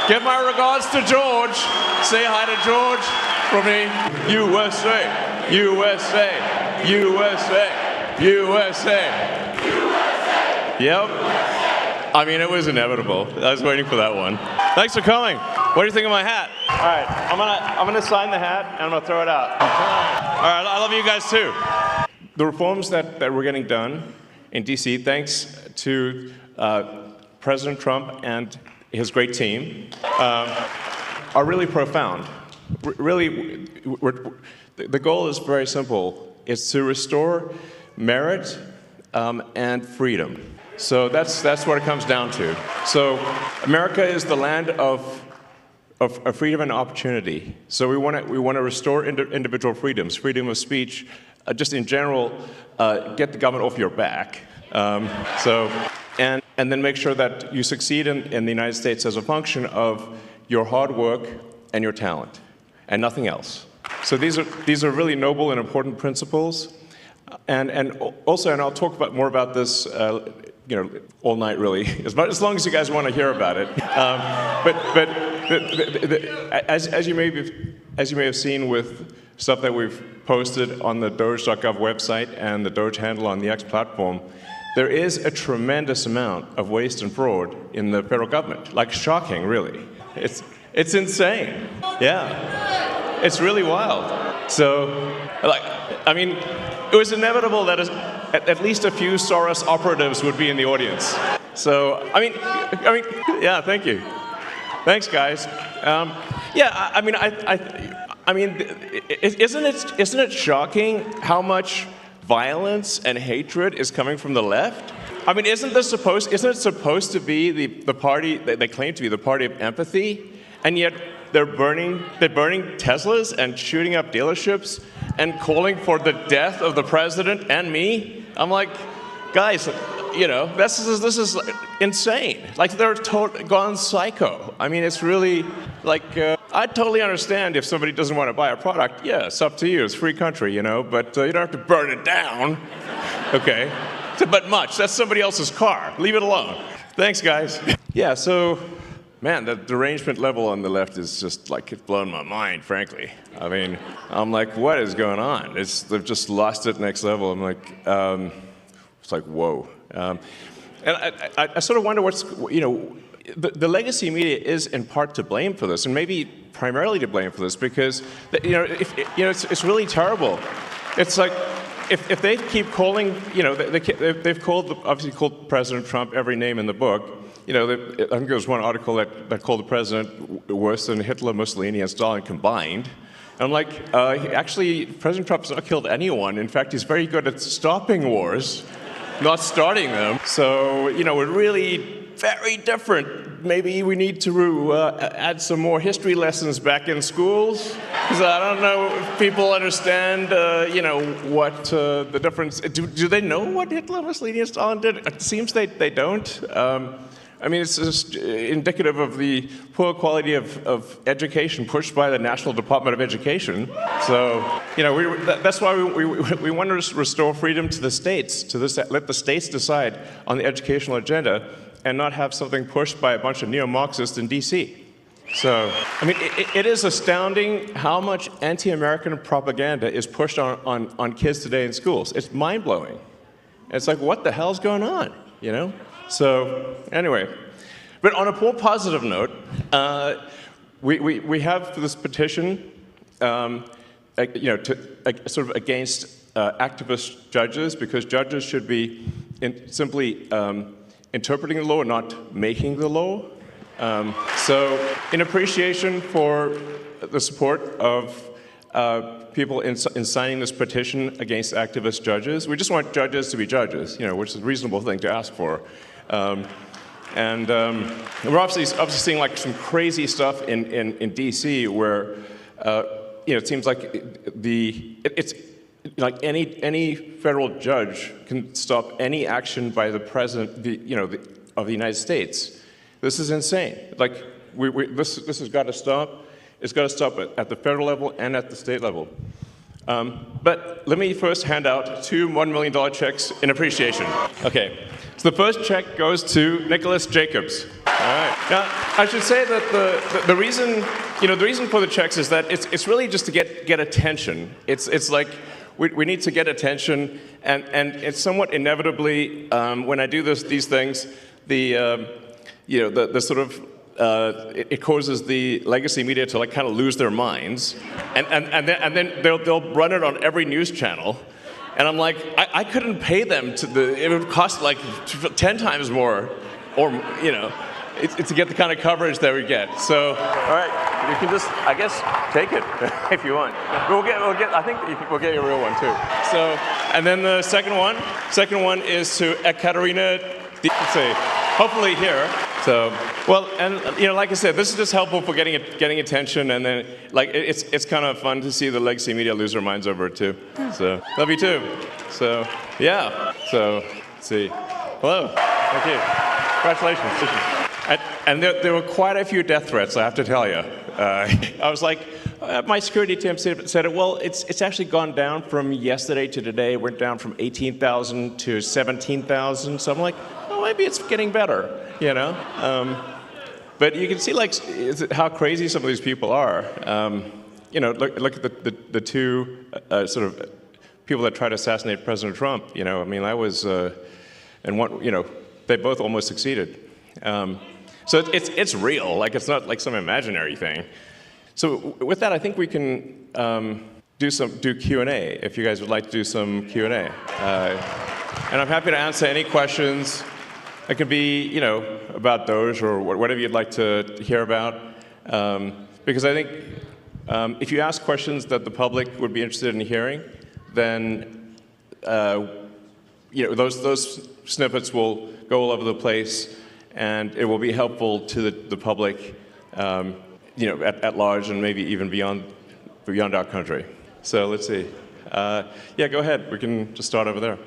Give my regards to George. Say hi to George from me. USA, USA, USA, USA. Yep. I mean, it was inevitable. I was waiting for that one. Thanks for coming. What do you think of my hat? All right, I'm gonna sign the hat and I'm gonna throw it out. All right, I love you guys too. The reforms that we're getting done in DC, thanks to President Trump and his great team, are really profound. The goal is very simple. It's to restore merit and freedom. So that's what it comes down to. So America is the land of freedom and opportunity. So we want to restore individual freedoms, freedom of speech, just in general, get the government off your back. And then make sure that you succeed in the United States as a function of your hard work and your talent, and nothing else. So these are really noble and important principles. And also, and I'll talk more about this, all night really, as long as you guys want to hear about it. As you may have seen with stuff that we've posted on the Doge.gov website and the Doge handle on the X platform, there is a tremendous amount of waste and fraud in the federal government. Like, shocking, really. It's insane. Yeah, it's really wild. So, I mean, it was inevitable that at least a few Soros operatives would be in the audience. So, I mean, yeah, thank you. Thanks, guys. Isn't it shocking how much violence and hatred is coming from the left? I mean, isn't it supposed to be the party that they claim to be the party of empathy, and yet they're burning Teslas and shooting up dealerships and calling for the death of the president and me? I'm like, guys, this is insane. Like, they're gone psycho. I mean, it's really like, I totally understand if somebody doesn't want to buy a product. Yeah, it's up to you. It's a free country, but you don't have to burn it down. Okay? But much. That's somebody else's car. Leave it alone. Thanks, guys. Yeah, so, man, the derangement level on the left is just like, it's blown my mind, frankly. I mean, I'm like, what is going on? They've just lost it next level. I'm like, it's like, whoa. And I sort of wonder what's, the legacy media is in part to blame for this, and maybe primarily to blame for this, because, it's really terrible. It's like, if they keep calling, they've obviously called President Trump every name in the book. I think there was one article that called the president worse than Hitler, Mussolini, and Stalin combined. And I'm like, actually, President Trump's not killed anyone. In fact, he's very good at stopping wars, not starting them. So, we're really very different. Maybe we need to add some more history lessons back in schools, because I don't know if people understand, what the difference. Do they know what Hitler, Mussolini, and Stalin did? It seems they don't. I mean, it's just indicative of the poor quality of education pushed by the National Department of Education. So, that's why we want to restore freedom to the states, let the states decide on the educational agenda, and not have something pushed by a bunch of neo-Marxists in DC. So, I mean, it is astounding how much anti-American propaganda is pushed on kids today in schools. It's mind-blowing. It's like, what the hell's going on, So, anyway, but on a more positive note, we have this petition, sort of against activist judges, because judges should be simply interpreting the law, not making the law. So, in appreciation for the support of people in signing this petition against activist judges, we just want judges to be judges, which is a reasonable thing to ask for. We're obviously seeing like some crazy stuff in DC where it seems like it's like any federal judge can stop any action by the president of the United States. This is insane. Like this has got to stop. It's got to stop at the federal level and at the state level. But let me first hand out 2 $1 million checks in appreciation. Okay. So the first check goes to Nicholas Jacobs. All right. Now, I should say that the reason, the reason for the checks is that it's really just to get attention. It's like we need to get attention, and it's somewhat inevitably when I do these things, the sort of it causes the legacy media to like kind of lose their minds, and then they'll run it on every news channel. And I'm like, I couldn't pay them it would cost like 10 times more, or, to get the kind of coverage that we get. So, all right, you can just, I guess, take it if you want. I think we'll get you a real one too. So, and then the second one is to Ekaterina, let's see, hopefully here. So, well, and like I said, this is just helpful for getting attention, and then like it's kind of fun to see the legacy media lose their minds over it too. So, love you too. So, yeah. So, let's see. Hello. Thank you. Congratulations. And there were quite a few death threats, I have to tell you. I was like, my security team said, well, it's actually gone down from yesterday to today. It went down from 18,000 to 17,000. So I'm like, oh, maybe it's getting better. But you can see like how crazy some of these people are. Look at the two sort of people that tried to assassinate President Trump. I was, and one, they both almost succeeded. So it's real. Like it's not like some imaginary thing. So with that, I think we can do Q&A if you guys would like to do some Q&A. And I'm happy to answer any questions. It could be, about Doge or whatever you'd like to hear about. Because I think if you ask questions that the public would be interested in hearing, then those snippets will go all over the place, and it will be helpful to the public, at large, and maybe even beyond our country. So let's see. Yeah, go ahead. We can just start over there.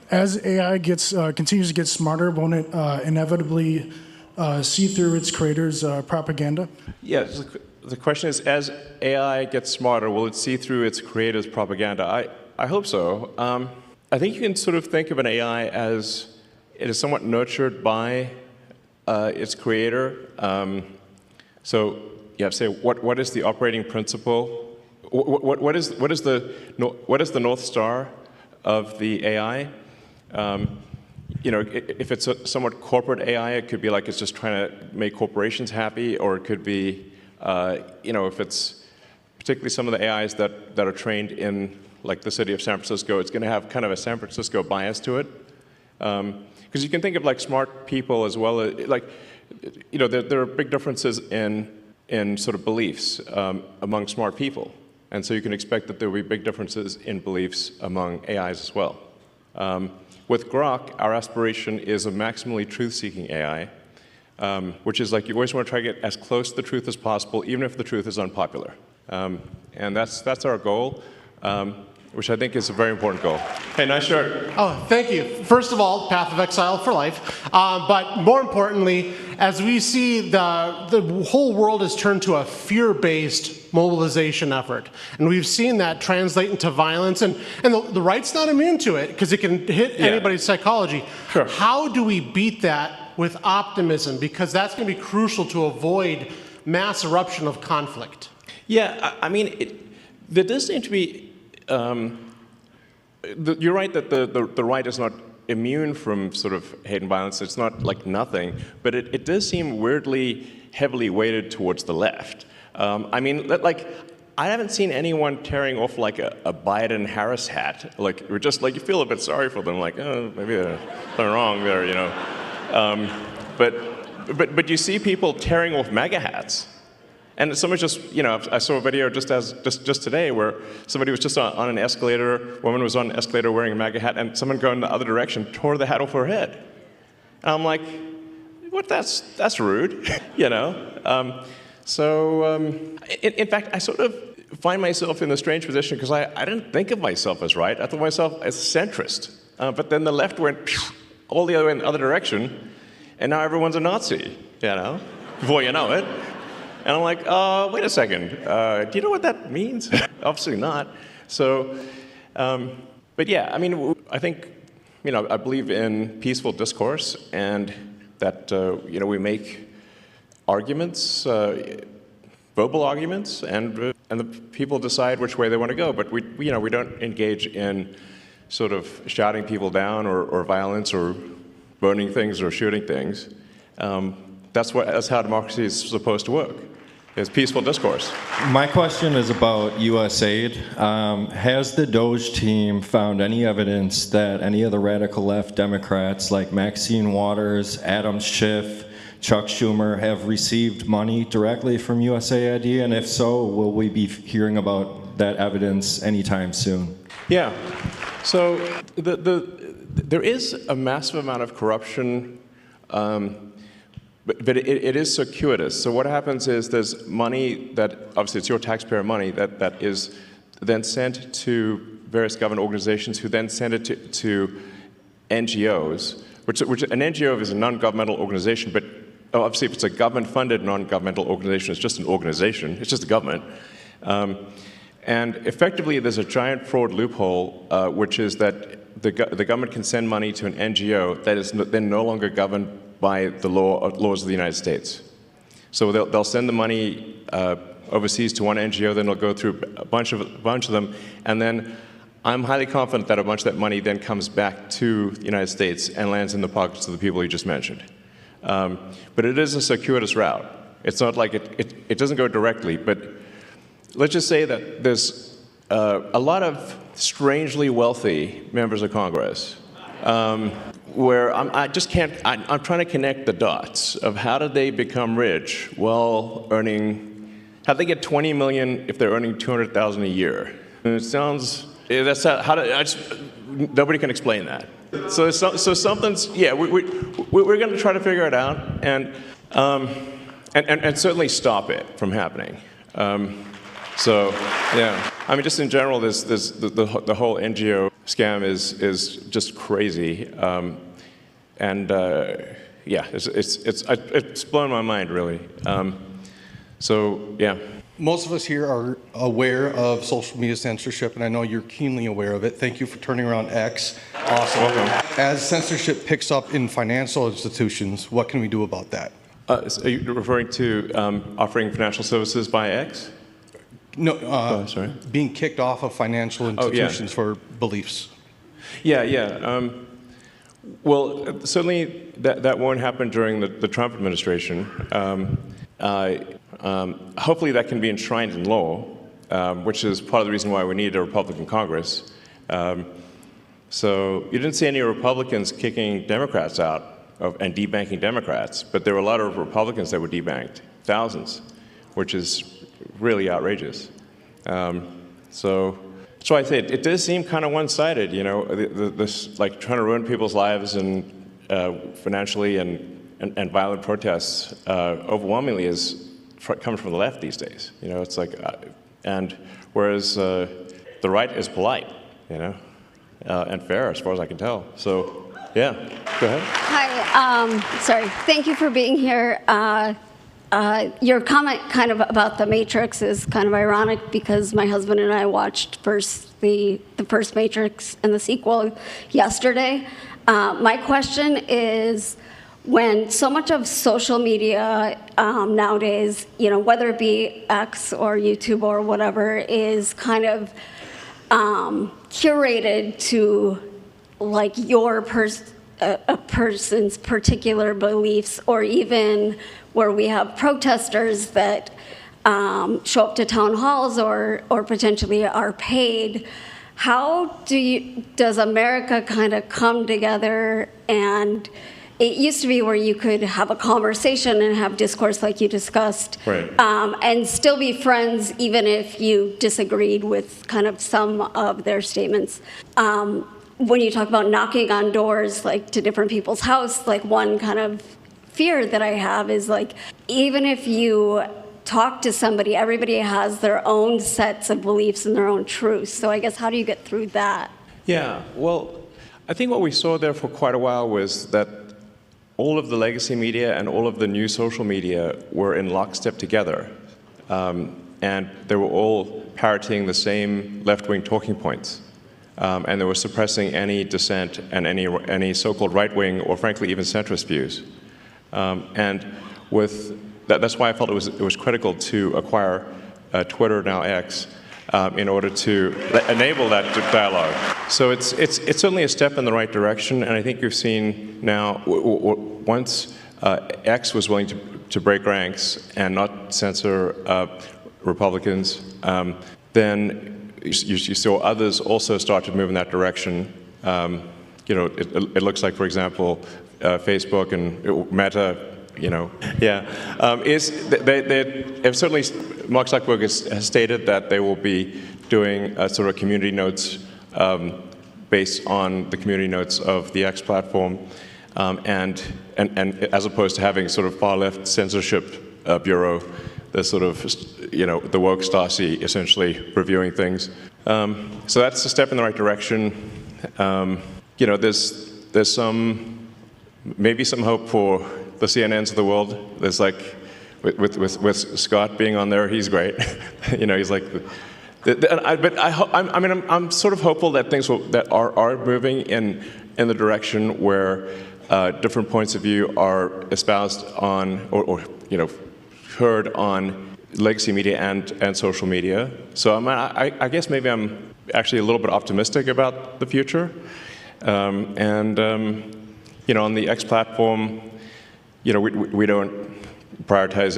As AI continues to get smarter, won't it inevitably see through its creators' propaganda? Yeah, the question is, as AI gets smarter, will it see through its creators' propaganda? I hope so. I think you can sort of think of an AI as it is somewhat nurtured by its creator. So you have to say, what is the operating principle? What is the North Star of the AI? If it's a somewhat corporate AI, it could be like it's just trying to make corporations happy, or it could be, if it's particularly some of the AIs that are trained in like the city of San Francisco, it's going to have kind of a San Francisco bias to it. Because you can think of like smart people as well, there are big differences in sort of beliefs among smart people. And so you can expect that there will be big differences in beliefs among AIs as well. With Grok, our aspiration is a maximally truth-seeking AI, which is like you always want to try to get as close to the truth as possible, even if the truth is unpopular. And that's our goal, which I think is a very important goal. Hey, nice shirt. Oh, thank you. First of all, path of exile for life. But more importantly, as we see the whole world has turned to a fear-based mobilization effort. And we've seen that translate into violence. And the right's not immune to it because it can hit anybody's psychology. Sure. How do we beat that with optimism? Because that's going to be crucial to avoid mass eruption of conflict. Yeah, there does seem to be you're right that the right is not immune from sort of hate and violence. It's not like nothing, but it does seem weirdly heavily weighted towards the left. I haven't seen anyone tearing off like a Biden-Harris hat. Like we're just like you feel a bit sorry for them. Like maybe they're wrong there, But you see people tearing off MAGA hats. And someone just, I saw a video just today where somebody was just on an escalator, woman was on an escalator wearing a MAGA hat, and someone going the other direction tore the hat off her head. And I'm like, what? That's rude, In fact, I sort of find myself in a strange position because I didn't think of myself as right. I thought of myself as centrist. But then the left went all the other way in the other direction, and now everyone's a Nazi, before you know it. And I'm like, wait a second, do you know what that means? Obviously not. So, but yeah, I think, I believe in peaceful discourse, and that we make arguments, verbal arguments, and the people decide which way they want to go. But we don't engage in sort of shouting people down or violence or burning things or shooting things. That's how democracy is supposed to work. It's peaceful discourse. My question is about USAID. Has the Doge team found any evidence that any of the radical left Democrats like Maxine Waters, Adam Schiff, Chuck Schumer have received money directly from USAID? And if so, will we be hearing about that evidence anytime soon? Yeah. So there is a massive amount of corruption, but it is circuitous. So what happens is there's money that, obviously it's your taxpayer money, that is then sent to various government organizations who then send it to NGOs, which an NGO is a non-governmental organization, but obviously if it's a government-funded non-governmental organization, it's just an organization, it's just a government. And effectively, there's a giant fraud loophole, which is that the government can send money to an NGO that is then no longer governed by the laws of the United States. So they'll send the money overseas to one NGO, then they'll go through a bunch of them, and then I'm highly confident that a bunch of that money then comes back to the United States and lands in the pockets of the people you just mentioned. But it is a circuitous route. It's not like it doesn't go directly, but let's just say that there's a lot of strangely wealthy members of Congress where I'm trying to connect the dots of how did they become rich while earning, how'd they get 20 million if they're earning 200,000 a year? And it sounds, nobody can explain that. So something's, yeah, we're going to try to figure it out and certainly stop it from happening. So, yeah. I mean, just in general, the whole NGO scam is just crazy, yeah, it's blown my mind really. So, yeah. Most of us here are aware of social media censorship, and I know you're keenly aware of it. Thank you for turning around X. Awesome. Welcome. As censorship picks up in financial institutions, what can we do about that? So are you referring to offering financial services by X? No, sorry. Being kicked off of financial institutions for beliefs. Yeah. Well, certainly that won't happen during the Trump administration. Hopefully that can be enshrined in law, which is part of the reason why we need a Republican Congress. So you didn't see any Republicans kicking Democrats out and debanking Democrats, but there were a lot of Republicans that were debanked, thousands, which is really outrageous. So I say it does seem kind of one-sided, you know, this like trying to ruin people's lives and financially and violent protests overwhelmingly comes from the left these days. You know, it's like, and whereas the right is polite, you know, and fair as far as I can tell. So, yeah, go ahead. Hi, sorry. Thank you for being here. Your comment kind of about the Matrix is kind of ironic because my husband and I watched the first Matrix and the sequel yesterday. My question is, when so much of social media nowadays, you know, whether it be X or YouTube or whatever, is kind of curated to like your a person's particular beliefs, or even where we have protesters that show up to town halls or potentially are paid. How does America kind of come together? And it used to be where you could have a conversation and have discourse like you discussed, right, and still be friends even if you disagreed with kind of some of their statements. When you talk about knocking on doors, like to different people's house, like one kind of fear that I have is like, even if you talk to somebody, everybody has their own sets of beliefs and their own truths. So I guess how do you get through that? Yeah, well, I think what we saw there for quite a while was that all of the legacy media and all of the new social media were in lockstep together. And they were all parroting the same left-wing talking points. And they were suppressing any dissent and any so-called right-wing or frankly even centrist views. And that's why I felt it was critical to acquire Twitter, now X, in order to enable that dialogue. So it's certainly a step in the right direction, and I think you've seen now, once X was willing to break ranks and not censor Republicans, then you saw others also start to move in that direction. It looks like, for example, Facebook and Meta, they have certainly, Mark Zuckerberg has stated that they will be doing a sort of community notes based on the community notes of the X platform, and as opposed to having sort of far left censorship bureau, the sort of, the woke Stasi essentially reviewing things. So that's a step in the right direction. There's maybe some hope for the CNNs of the world. There's like, with Scott being on there, he's great. He's like, I'm sort of hopeful that things that are moving in the direction where different points of view are espoused on, or heard on legacy media and social media. So I guess maybe I'm actually a little bit optimistic about the future. On the X platform, we don't prioritize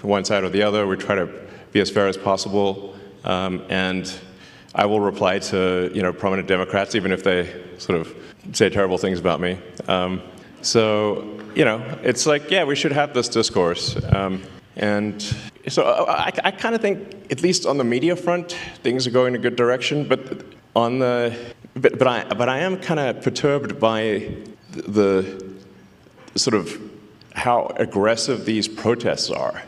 one side or the other. We try to be as fair as possible, and I will reply to prominent Democrats even if they sort of say terrible things about me. It's like, yeah, we should have this discourse, and so I kind of think, at least on the media front, things are going in a good direction. But I am kind of perturbed by the sort of how aggressive these protests are,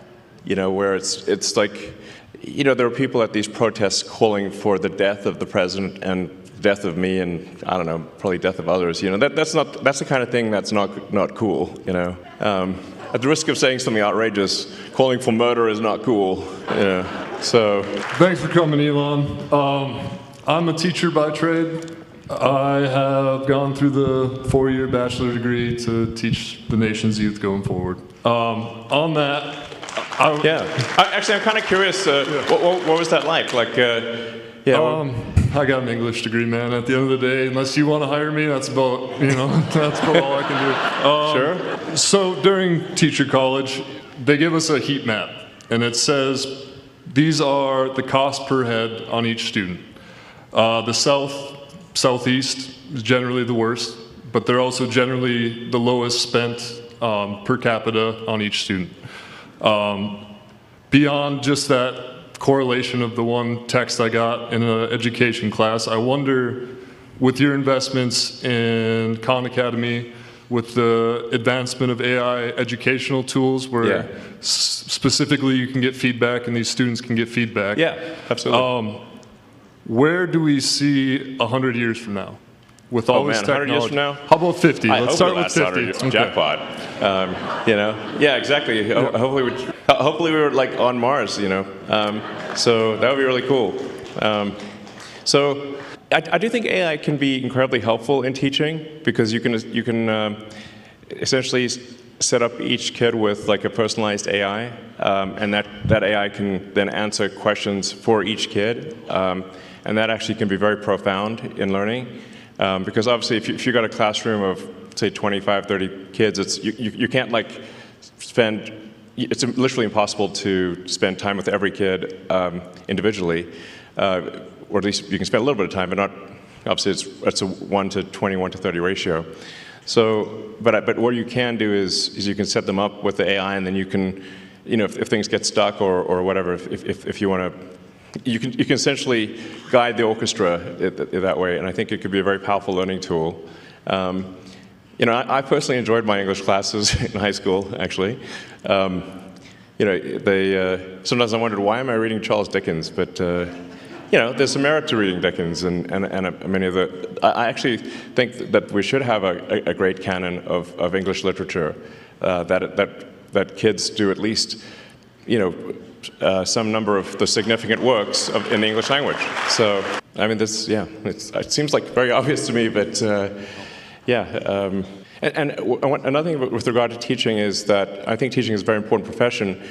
where it's like, there are people at these protests calling for the death of the president and death of me, and I don't know, probably death of others. That's the kind of thing that's not cool. At the risk of saying something outrageous, calling for murder is not cool. So thanks for coming, Elon. I'm a teacher by trade. I have gone through the 4-year bachelor degree to teach the nation's youth going forward. On that, actually, I'm kind of curious. What was that like? I got an English degree, man. At the end of the day, unless you want to hire me, that's about that's about all I can do. Sure. So during teacher college, they give us a heat map, and it says these are the cost per head on each student. The Southeast is generally the worst, but they're also generally the lowest spent per capita on each student. Beyond just that correlation of the one text I got in an education class, I wonder, with your investments in Khan Academy, with the advancement of AI educational tools where specifically you can get feedback and these students can get feedback. Yeah, absolutely. Where do we see 100 years from now? With all this technology? 100 years from now? How about 50? Let's start with 50. Okay. Jackpot. Yeah, exactly. Yeah. Hopefully we were like on Mars, so that would be really cool. So I do think AI can be incredibly helpful in teaching, because you can essentially set up each kid with like a personalized AI, and that AI can then answer questions for each kid, and that actually can be very profound in learning, because obviously if you've got a classroom of say 25, 30 kids, you can't like spend. It's literally impossible to spend time with every kid individually, or at least you can spend a little bit of time, but not. Obviously, it's a 1 to 20, 1 to 30 ratio. So, but what you can do is you can set them up with the AI, and then you can, if things get stuck or whatever, if you want to, you can essentially guide the orchestra that way, and I think it could be a very powerful learning tool. I personally enjoyed my English classes in high school, actually. Sometimes I wondered, why am I reading Charles Dickens? But there's some merit to reading Dickens, and many of the. I actually think that we should have a great canon of English literature, that kids do at least, some number of the significant works in the English language. So I mean, it seems like very obvious to me, but Another thing with regard to teaching is that I think teaching is a very important profession.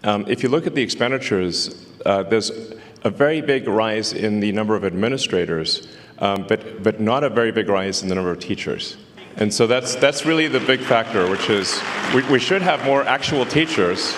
If you look at the expenditures, there's a very big rise in the number of administrators, but not a very big rise in the number of teachers. And so that's really the big factor, which is we should have more actual teachers.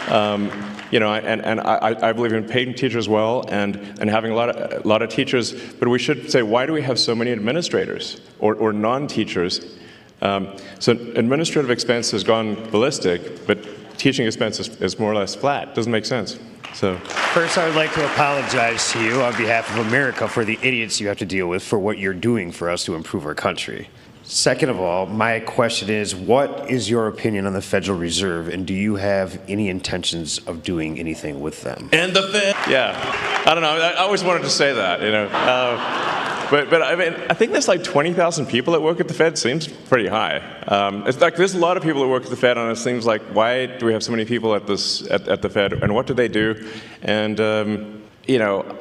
I believe in paying teachers well and having a lot of teachers, but we should say, why do we have so many administrators or non-teachers? So administrative expense has gone ballistic, but teaching expense is more or less flat. Doesn't make sense. So first, I would like to apologize to you on behalf of America for the idiots you have to deal with for what you're doing for us to improve our country. Second of all, my question is, what is your opinion on the Federal Reserve, and do you have any intentions of doing anything with them? And the Fed. Yeah, I don't know. I always wanted to say that, But I mean, I think there's like 20,000 people that work at the Fed. Seems pretty high. It's like there's a lot of people that work at the Fed, and it seems like, why do we have so many people at the Fed, and what do they do? And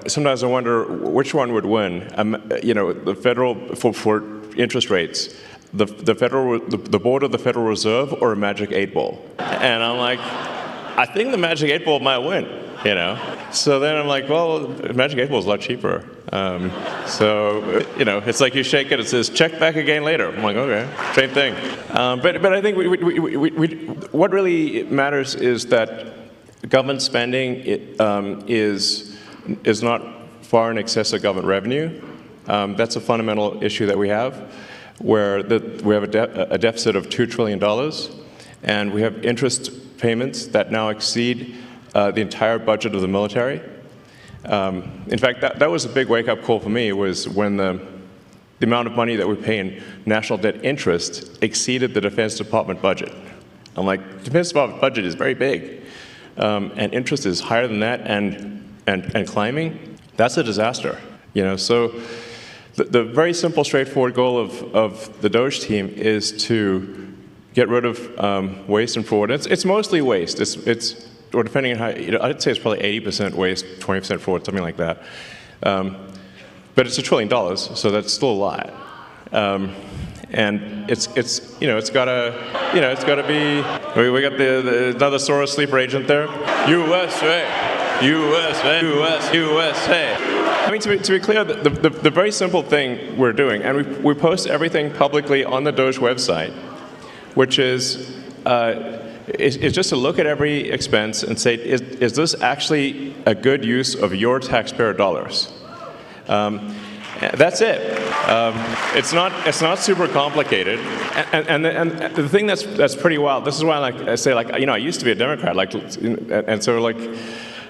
sometimes I wonder which one would win. The federal for interest rates, the board of the Federal Reserve, or a magic 8-ball. And I'm like, I think the magic 8-ball might win. So then I'm like, well, magic 8-ball is a lot cheaper. It's like you shake it, it says check back again later. I'm like, okay, same thing. But I think what really matters is that government spending is not far in excess of government revenue. That's a fundamental issue that we have, where we have a deficit of $2 trillion, and we have interest payments that now exceed the entire budget of the military. In fact, that was a big wake-up call for me, was when the amount of money that we pay in national debt interest exceeded the Defense Department budget. I'm like, the Defense Department budget is very big, and interest is higher than that and climbing. That's a disaster. So the very simple, straightforward goal of the Doge team is to get rid of waste and fraud. It's mostly waste. Or depending on how, I'd say it's probably 80% waste, 20% fraud, something like that. But it's $1 trillion, so that's still a lot. And it's got to be. We got another Soros sleeper agent there. USA, USA, USA. I mean, to be clear, the very simple thing we're doing, and we post everything publicly on the Doge website, which is just to look at every expense and say, is this actually a good use of your taxpayer dollars? That's it. It's not super complicated. And the thing that's pretty wild. This is why I say I used to be a Democrat, and so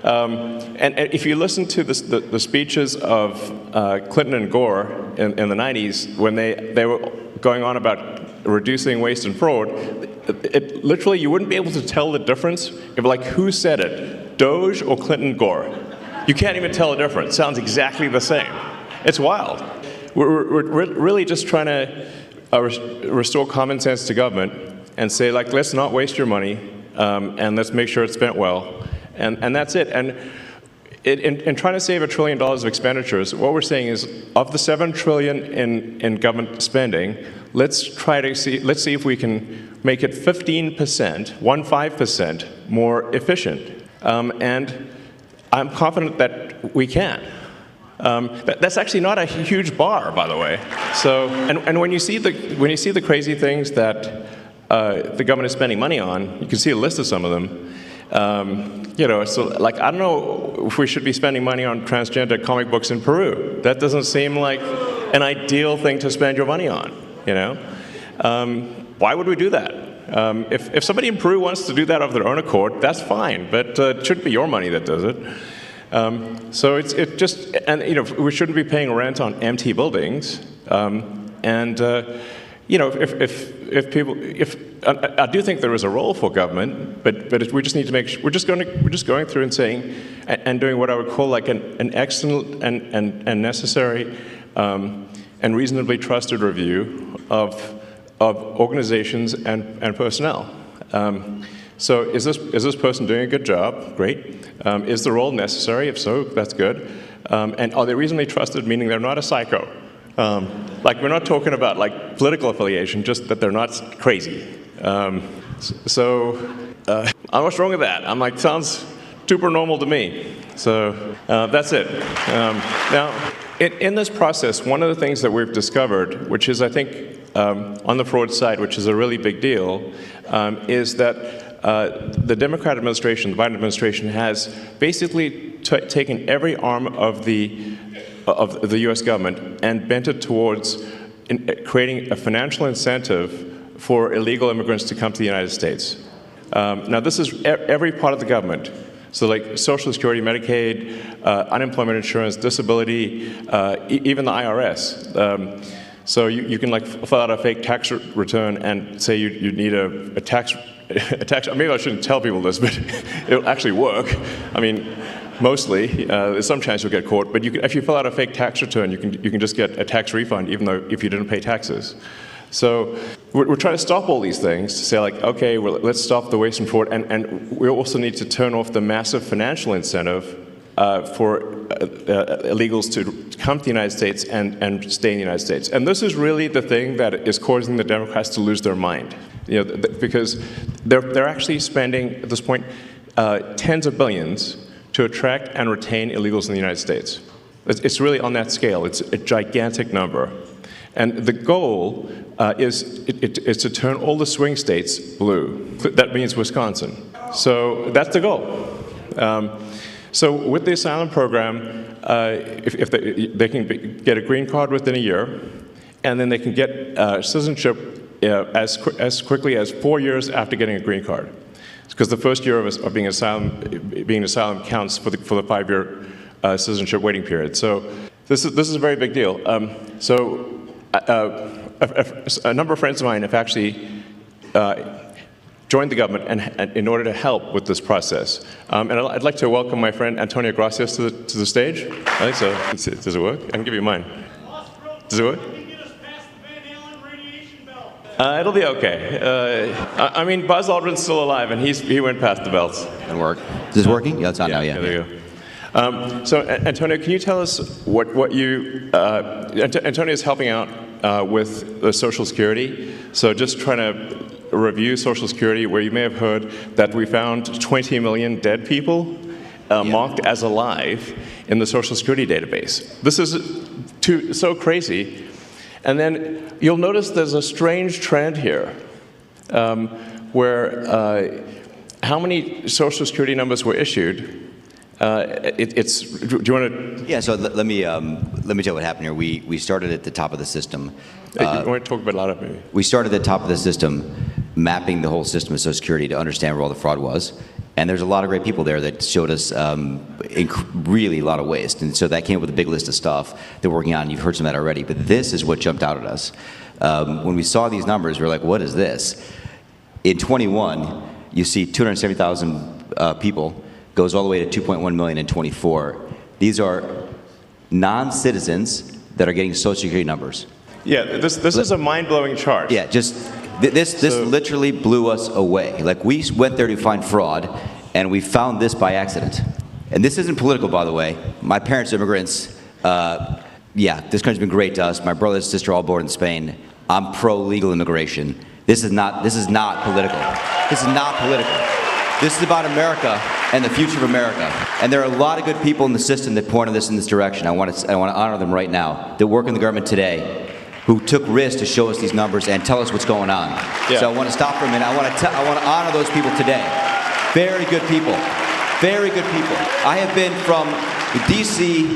and if you listen to the speeches of Clinton and Gore in the 90s, when they were going on about reducing waste and fraud, it literally, you wouldn't be able to tell the difference if who said it, Doge or Clinton Gore. You can't even tell the difference. It sounds exactly the same. It's wild. We're really just trying to restore common sense to government and say, let's not waste your money, and let's make sure it's spent well. And that's it. And in trying to save $1 trillion of expenditures, what we're saying is, of the $7 trillion in government spending, let's see if we can make it 15% more efficient. And I'm confident that we can. That's actually not a huge bar, by the way. So, and when you see the crazy things that the government is spending money on, you can see a list of some of them. So I don't know if we should be spending money on transgender comic books in Peru. That doesn't seem like an ideal thing to spend your money on. Why would we do that? If somebody in Peru wants to do that of their own accord, that's fine. But it shouldn't be your money that does it. So we shouldn't be paying rent on empty buildings. I do think there is a role for government, but we just need to make sure we're just going through and saying and doing what I would call an excellent and necessary and reasonably trusted review of organizations and personnel. So is this person doing a good job? Great. Is the role necessary? If so, that's good. And are they reasonably trusted, meaning they're not a psycho? Like, we're not talking about like political affiliation, just that they're not crazy. What's wrong with that? I'm like, sounds super normal to me. So that's it. Now, in this process, one of the things that we've discovered, which is, I think, on the fraud side, which is a really big deal, is that the Democrat administration, the Biden administration, has basically taken every arm of the U.S. government and bent it towards creating a financial incentive for illegal immigrants to come to the United States. Now, this is every part of the government. So like Social Security, Medicaid, unemployment insurance, disability, even the IRS. So you can like fill out a fake tax return and say you need a tax, maybe I shouldn't tell people this, but it'll actually work. I mean, mostly. There's some chance you'll get caught, but if you fill out a fake tax return, you can just get a tax refund, even though if you didn't pay taxes. So we're trying to stop all these things, to say like, okay, well, let's stop the waste and fraud, and we also need to turn off the massive financial incentive for illegals to come to the United States and stay in the United States. And this is really the thing that is causing the Democrats to lose their mind, because they're actually spending, at this point, tens of billions to attract and retain illegals in the United States. It's really on that scale. It's a gigantic number. And the goal is to turn all the swing states blue. That means Wisconsin. So that's the goal. So with the asylum program, if they can get a green card within a year, and then they can get citizenship as quickly as 4 years after getting a green card. Because the first year of being an asylum counts for the 5-year citizenship waiting period. So this is a very big deal. A number of friends of mine have actually joined the government and in order to help with this process. And I'd like to welcome my friend Antonio Gracias to the stage. I think so. Does it work? I can give you mine. Does it work? It'll be okay. I mean, Buzz Aldrin's still alive, and he went past the belts. It'll work. Is this working? Yeah, it's on now, yeah. There you go. So, Antonio, can you tell us what you... Antonio is helping out with the Social Security. So just trying to review Social Security, where you may have heard that we found 20 million dead people marked as alive in the Social Security database. This is so crazy. And then you'll notice there's a strange trend here where how many Social Security numbers were issued. Do you want to? Yeah. So let me tell you what happened here. We started at the top of the system. You want to talk about a lot of maybe? We started at the top of the system, mapping the whole system of Social Security to understand where all the fraud was. And there's a lot of great people there that showed us really a lot of waste. And so that came up with a big list of stuff that we're working on. You've heard some of that already. But this is what jumped out at us. When we saw these numbers, we were like, what is this? In 21, you see 270,000 people, goes all the way to 2.1 million in 24. These are non-citizens that are getting Social Security numbers. Yeah, this is a mind-blowing chart. Yeah, this literally blew us away. Like, we went there to find fraud, and we found this by accident. And this isn't political, by the way. My parents are immigrants. Yeah, this country's been great to us. My brother and sister all born in Spain. I'm pro-legal immigration. This is not political. This is not political. This is about America and the future of America. And there are a lot of good people in the system that pointed us in this direction. I want to honor them right now, that work in the government today, who took risks to show us these numbers and tell us what's going on. Yeah. So I want to stop for a minute. I want to honor those people today. Very good people. Very good people. I have been from D.C.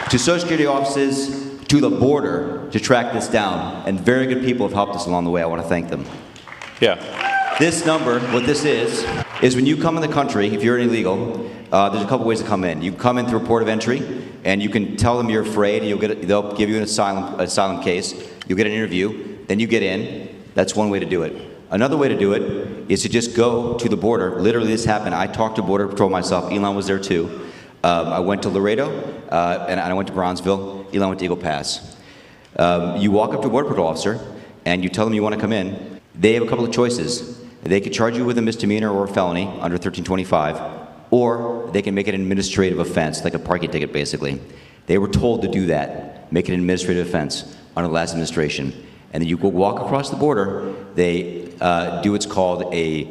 to Social Security offices to the border to track this down, and very good people have helped us along the way. I want to thank them. Yeah. This number, what this is when you come in the country, if you're illegal, there's a couple ways to come in. You come in through a port of entry, and you can tell them you're afraid, and they'll give you an asylum case. You'll get an interview, then you get in. That's one way to do it. Another way to do it is to just go to the border. Literally, this happened. I talked to Border Patrol myself. Elon was there too. I went to Laredo, and I went to Bronzeville. Elon went to Eagle Pass. You walk up to a Border Patrol officer, and you tell them you want to come in. They have a couple of choices. They could charge you with a misdemeanor or a felony under 1325, or they can make it an administrative offense, like a parking ticket, basically. They were told to do that. make it an administrative offense under the last administration. And then you go walk across the border, they do what's called a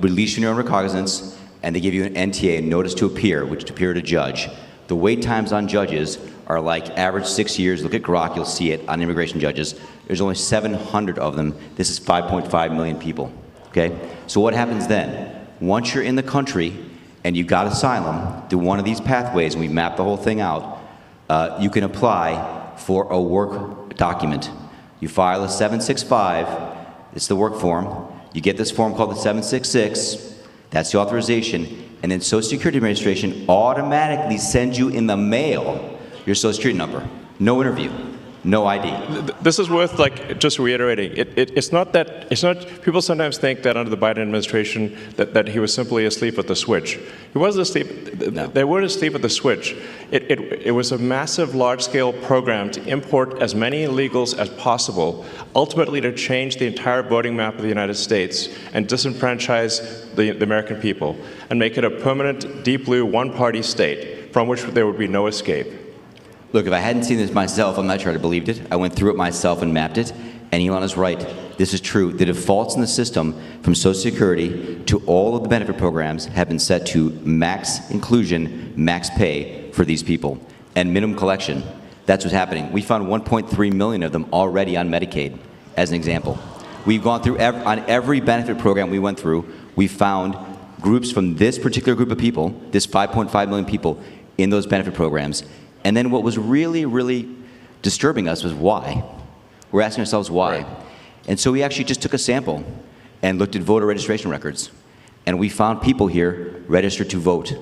release on your own recognizance, and they give you an NTA, notice to appear, which is to appear to judge. The wait times on judges are like average 6 years. Look at Grok, you'll see it on immigration judges. There's only 700 of them. This is 5.5 million people, okay? So what happens then? Once you're in the country and you got asylum through one of these pathways, and we map the whole thing out, you can apply for a work document. You file a 765, it's the work form. You get this form called the 766, that's the authorization, and then Social Security Administration automatically sends you in the mail your Social Security number. No interview, no ID. This is worth just reiterating. It's not people sometimes think that under the Biden administration that he was simply asleep at the switch. He wasn't asleep, No. They weren't asleep at the switch. It was a massive large-scale program to import as many illegals as possible, ultimately to change the entire voting map of the United States and disenfranchise the American people and make it a permanent deep blue one-party state from which there would be no escape. Look, if I hadn't seen this myself, I'm not sure I'd have believed it. I went through it myself and mapped it, and Elon is right. This is true. The defaults in the system from Social Security to all of the benefit programs have been set to max inclusion, max pay for these people, and minimum collection. That's what's happening. We found 1.3 million of them already on Medicaid, as an example. We've gone through, on every benefit program we went through, we found groups from this particular group of people, this 5.5 million people, in those benefit programs. And then what was really, really disturbing us was why. We're asking ourselves why. Right. And so we actually just took a sample and looked at voter registration records. And we found people here registered to vote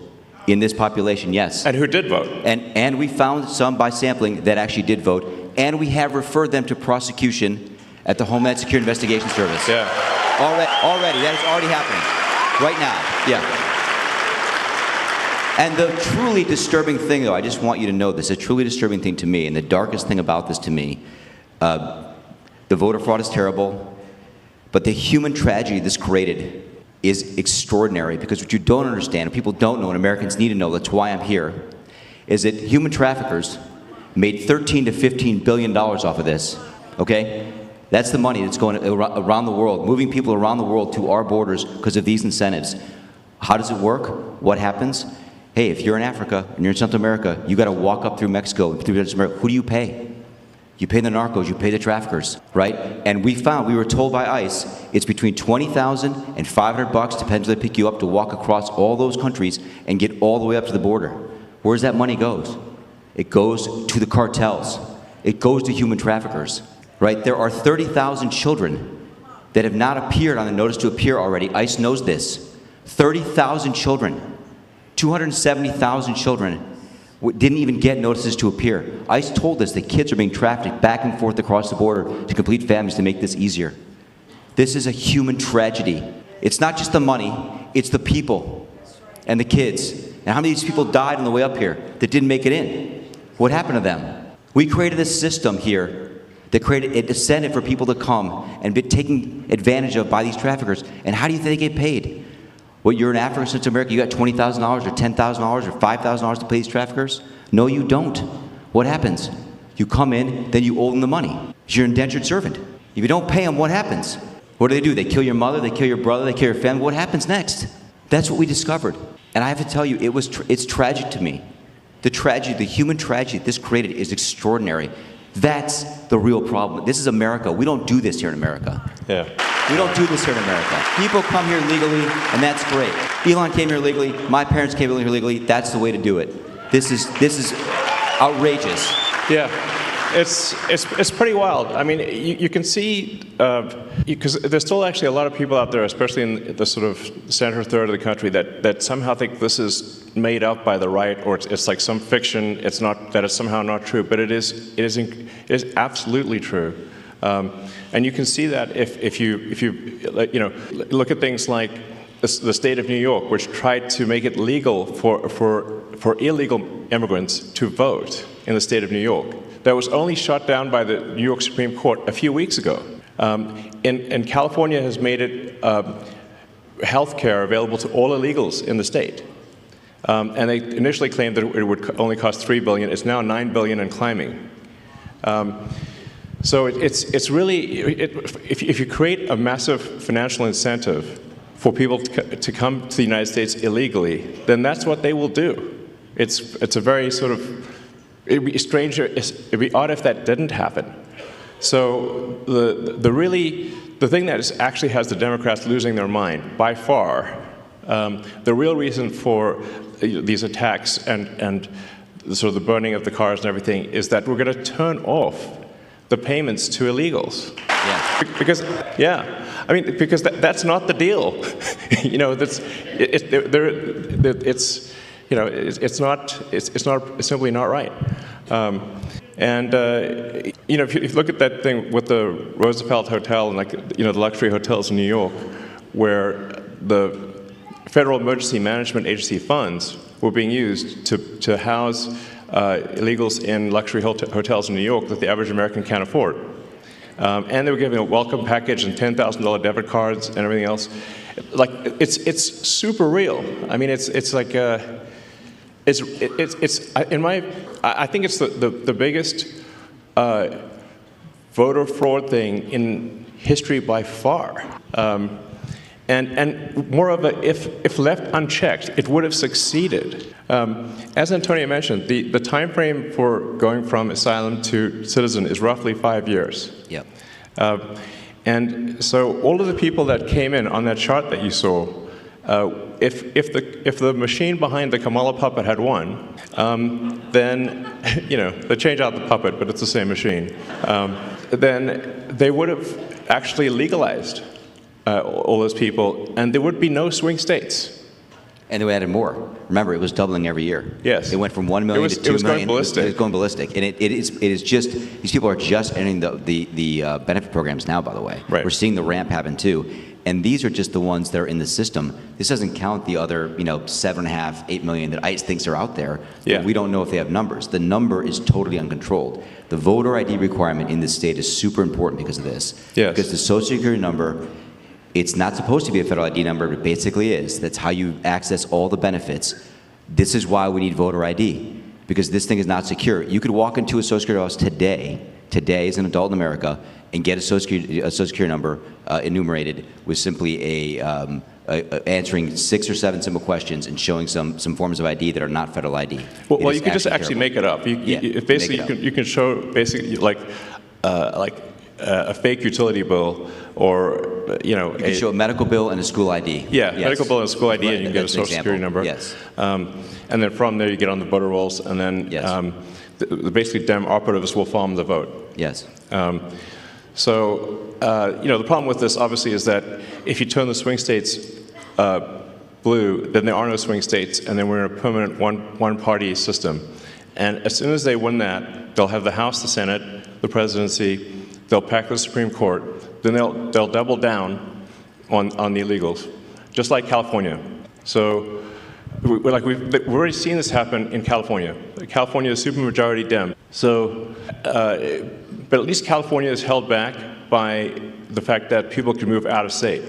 in this population, yes. And who did vote? And we found some by sampling that actually did vote. And we have referred them to prosecution at the Homeland Security Investigation Service. Yeah. Already, that is already happening. Right now, yeah. And the truly disturbing thing, though, I just want you to know this, a truly disturbing thing to me, and the darkest thing about this to me, the voter fraud is terrible, but the human tragedy this created is extraordinary, because what you don't understand, and people don't know, and Americans need to know, that's why I'm here, is that human traffickers made $13 to $15 billion off of this, okay? That's the money that's going around the world, moving people around the world to our borders because of these incentives. How does it work? What happens? Hey, if you're in Africa and you're in Central America, you got to walk up through Mexico, through Central America. Who do you pay? You pay the narcos, you pay the traffickers, right? And we were told by ICE, it's between $20,000 and $500, depends where they pick you up, to walk across all those countries and get all the way up to the border. Where's that money goes? It goes to the cartels. It goes to human traffickers, right? There are 30,000 children that have not appeared on the notice to appear already. ICE knows this. 30,000 children. 270,000 children didn't even get notices to appear. ICE told us that kids are being trafficked back and forth across the border to complete families to make this easier. This is a human tragedy. It's not just the money, it's the people and the kids. And how many of these people died on the way up here that didn't make it in? What happened to them? We created a system here that created an incentive for people to come and be taken advantage of by these traffickers. And how do you think they get paid? Well, you're in Africa, Central America, you got $20,000 or $10,000 or $5,000 to pay these traffickers? No, you don't. What happens? You come in, then you owe them the money. You're an indentured servant. If you don't pay them, what happens? What do? They kill your mother, they kill your brother, they kill your family. What happens next? That's what we discovered. And I have to tell you, it's tragic to me. The tragedy, the human tragedy this created is extraordinary. That's the real problem. This is America. We don't do this here in America. Yeah. We don't do this here in America. People come here legally, and that's great. Elon came here legally. My parents came here legally. That's the way to do it. This is outrageous. Yeah, it's pretty wild. I mean, you can see, because there's still actually a lot of people out there, especially in the sort of center third of the country, that somehow think this is made up by the right, or it's like some fiction. It's not, that it's somehow not true, but it is absolutely true. And you can see that if you look at things like the state of New York, which tried to make it legal for illegal immigrants to vote in the state of New York. That was only shut down by the New York Supreme Court a few weeks ago. And California has made it health care available to all illegals in the state. And they initially claimed that it would only cost $3 billion. It's now $9 billion and climbing. So it's really, if you create a massive financial incentive for people to come to the United States illegally, then that's what they will do. It's a very sort of, it'd be strange, it'd be odd if that didn't happen. So the thing that actually has the Democrats losing their mind, by far, the real reason for these attacks and sort of the burning of the cars and everything is that we're going to turn off the payments to illegals. Yeah. Because that's not the deal. It's simply not right. If you look at that thing with the Roosevelt Hotel and the luxury hotels in New York, where the Federal Emergency Management Agency funds were being used to house illegals in luxury hotels in New York that the average American can't afford. And they were giving a welcome package and $10,000 debit cards and everything else. It's super real. I mean, I think it's the biggest voter fraud thing in history by far. And moreover, if left unchecked, it would have succeeded. As Antonio mentioned, the time frame for going from asylum to citizen is roughly 5 years. Yep. And so all of the people that came in on that chart that you saw, if the machine behind the Kamala puppet had won, then they change out the puppet, but it's the same machine. Then they would have actually legalized all those people, and there would be no swing states. And they added more. Remember, it was doubling every year. Yes. It went from 1 million to 2 million. It was going ballistic. It was going ballistic. And it is just, these people are just entering the benefit programs now, by the way. Right. We're seeing the ramp happen too. And these are just the ones that are in the system. This doesn't count the other, 7.5, 8 million that ICE thinks are out there. Yeah. We don't know if they have numbers. The number is totally uncontrolled. The voter ID requirement in this state is super important because of this. Yes. Because the Social Security number, it's not supposed to be a federal ID number, but it basically is. That's how you access all the benefits. This is why we need voter ID, because this thing is not secure. You could walk into a Social Security office today as an adult in America, and get a Social Security number enumerated with simply answering 6 or 7 simple questions and showing some forms of ID that are not federal ID. Well, you can just actually make it up. You can show basically like a fake utility bill, or you can show a medical bill and a school ID. Yeah, yes. Medical bill and a school ID, and you can get a Social Security number. Yes. And then from there you get on the voter rolls, and then yes. Basically Dem operatives will farm the vote. Yes. The problem with this obviously is that if you turn the swing states blue, then there are no swing states, and then we're in a permanent one-party system. And as soon as they win that, they'll have the House, the Senate, the presidency. They'll pack the Supreme Court. Then they'll double down on the illegals, just like California. So, we've already seen this happen in California. California is supermajority Dem. So, but at least California is held back by the fact that people can move out of state.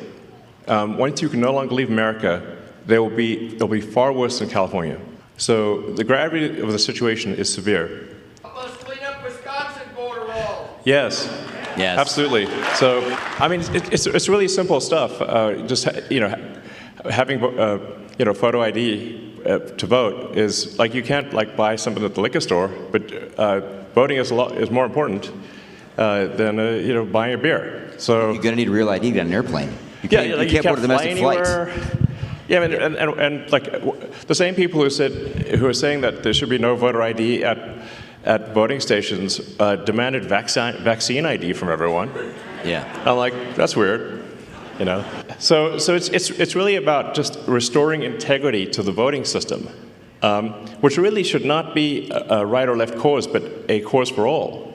Once you can no longer leave America, they'll be far worse than California. So the gravity of the situation is severe. Let's clean up Wisconsin voter roll. Yes. Yes. Absolutely. So, I mean, it's really simple stuff. Just having photo ID to vote is like you can't buy something at the liquor store, but voting is more important than buying a beer. So you're gonna need real ID to get on an airplane. You can't board a domestic flight. Yeah, and the same people who are saying that there should be no voter ID at voting stations demanded vaccine ID from everyone. Yeah. I'm like, that's weird, So it's really about just restoring integrity to the voting system, which really should not be a right or left cause, but a cause for all.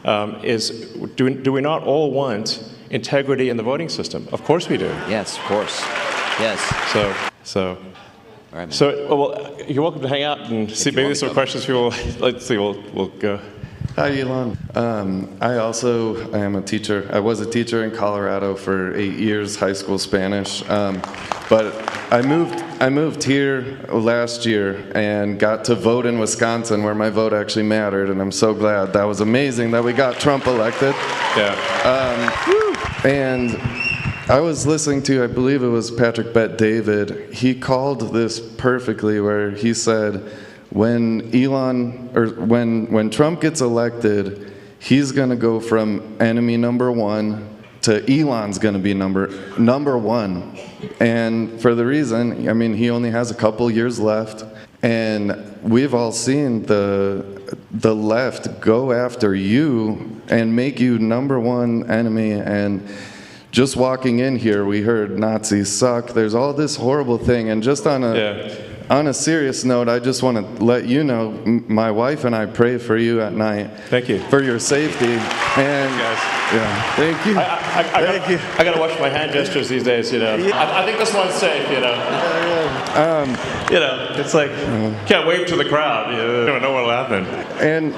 Do we not all want integrity in the voting system? Of course we do. Yes, of course. Yes. So. All right, man. So, well, you're welcome to hang out and see. Maybe there's some questions people. Let's see. We'll go. Hi, Elon. I also am a teacher. I was a teacher in Colorado for 8 years, high school Spanish. But I moved here last year and got to vote in Wisconsin, where my vote actually mattered, and I'm so glad. That was amazing that we got Trump elected. Yeah. And I was listening to, I believe it was Patrick Bet-David. He called this perfectly, where he said, when Trump gets elected, he's going to go from enemy number one to Elon's going to be number one. And for the reason, I mean, he only has a couple years left, and we've all seen the left go after you and make you number one enemy. And just walking in here, we heard Nazis suck. There's all this horrible thing, and just on a serious note, I just want to let you know, my wife and I pray for you at night. Thank you. For your safety. And yeah, thank you. I got to watch my hand gestures these days, you know. I think this one's safe, you know. You know, it's like, can't wave to the crowd. You don't know what'll happen. And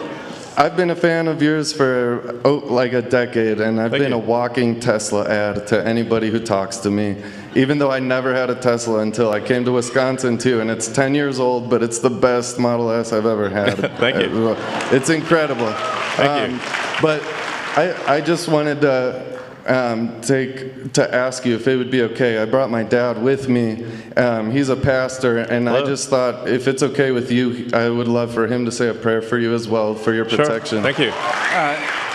I've been a fan of yours for like a decade, and I've been a walking Tesla ad to anybody who talks to me. Even though I never had a Tesla until I came to Wisconsin too, and it's 10 years old, but it's the best Model S I've ever had. Thank you. It's incredible. Thank you. But I just wanted to ask you if it would be okay. I brought my dad with me. He's a pastor, and I just thought if it's okay with you, I would love for him to say a prayer for you as well, for your protection. Sure. Thank you.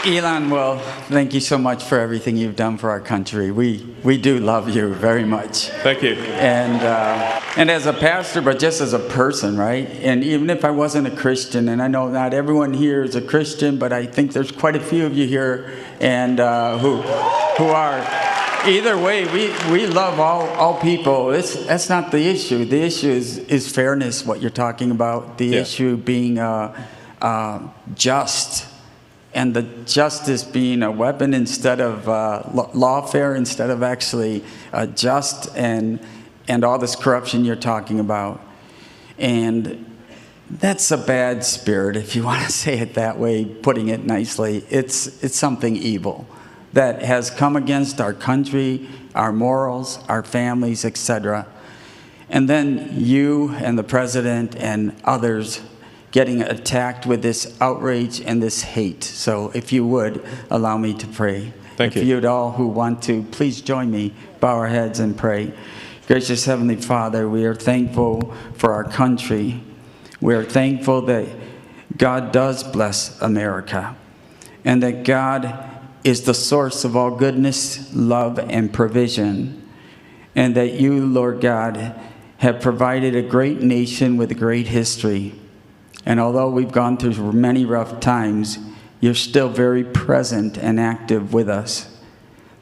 Elon, well, thank you so much for everything you've done for our country. We do love you very much. Thank you. And as a pastor, but just as a person, right? And even if I wasn't a Christian, and I know not everyone here is a Christian, but I think there's quite a few of you here, and who are. Either way, we love all people. That's not the issue. The issue is fairness, what you're talking about. The issue being just. And the justice being a weapon instead of lawfare, instead of actually just, and all this corruption you're talking about. And that's a bad spirit, if you want to say it that way, putting it nicely. It's something evil that has come against our country, our morals, our families, etc. And then you and the president and others getting attacked with this outrage and this hate. So if you would, allow me to pray. Thank you. If you'd all who want to, please join me, bow our heads and pray. Gracious Heavenly Father, we are thankful for our country. We are thankful that God does bless America, and that God is the source of all goodness, love, and provision, and that you, Lord God, have provided a great nation with a great history. And although we've gone through many rough times, you're still very present and active with us.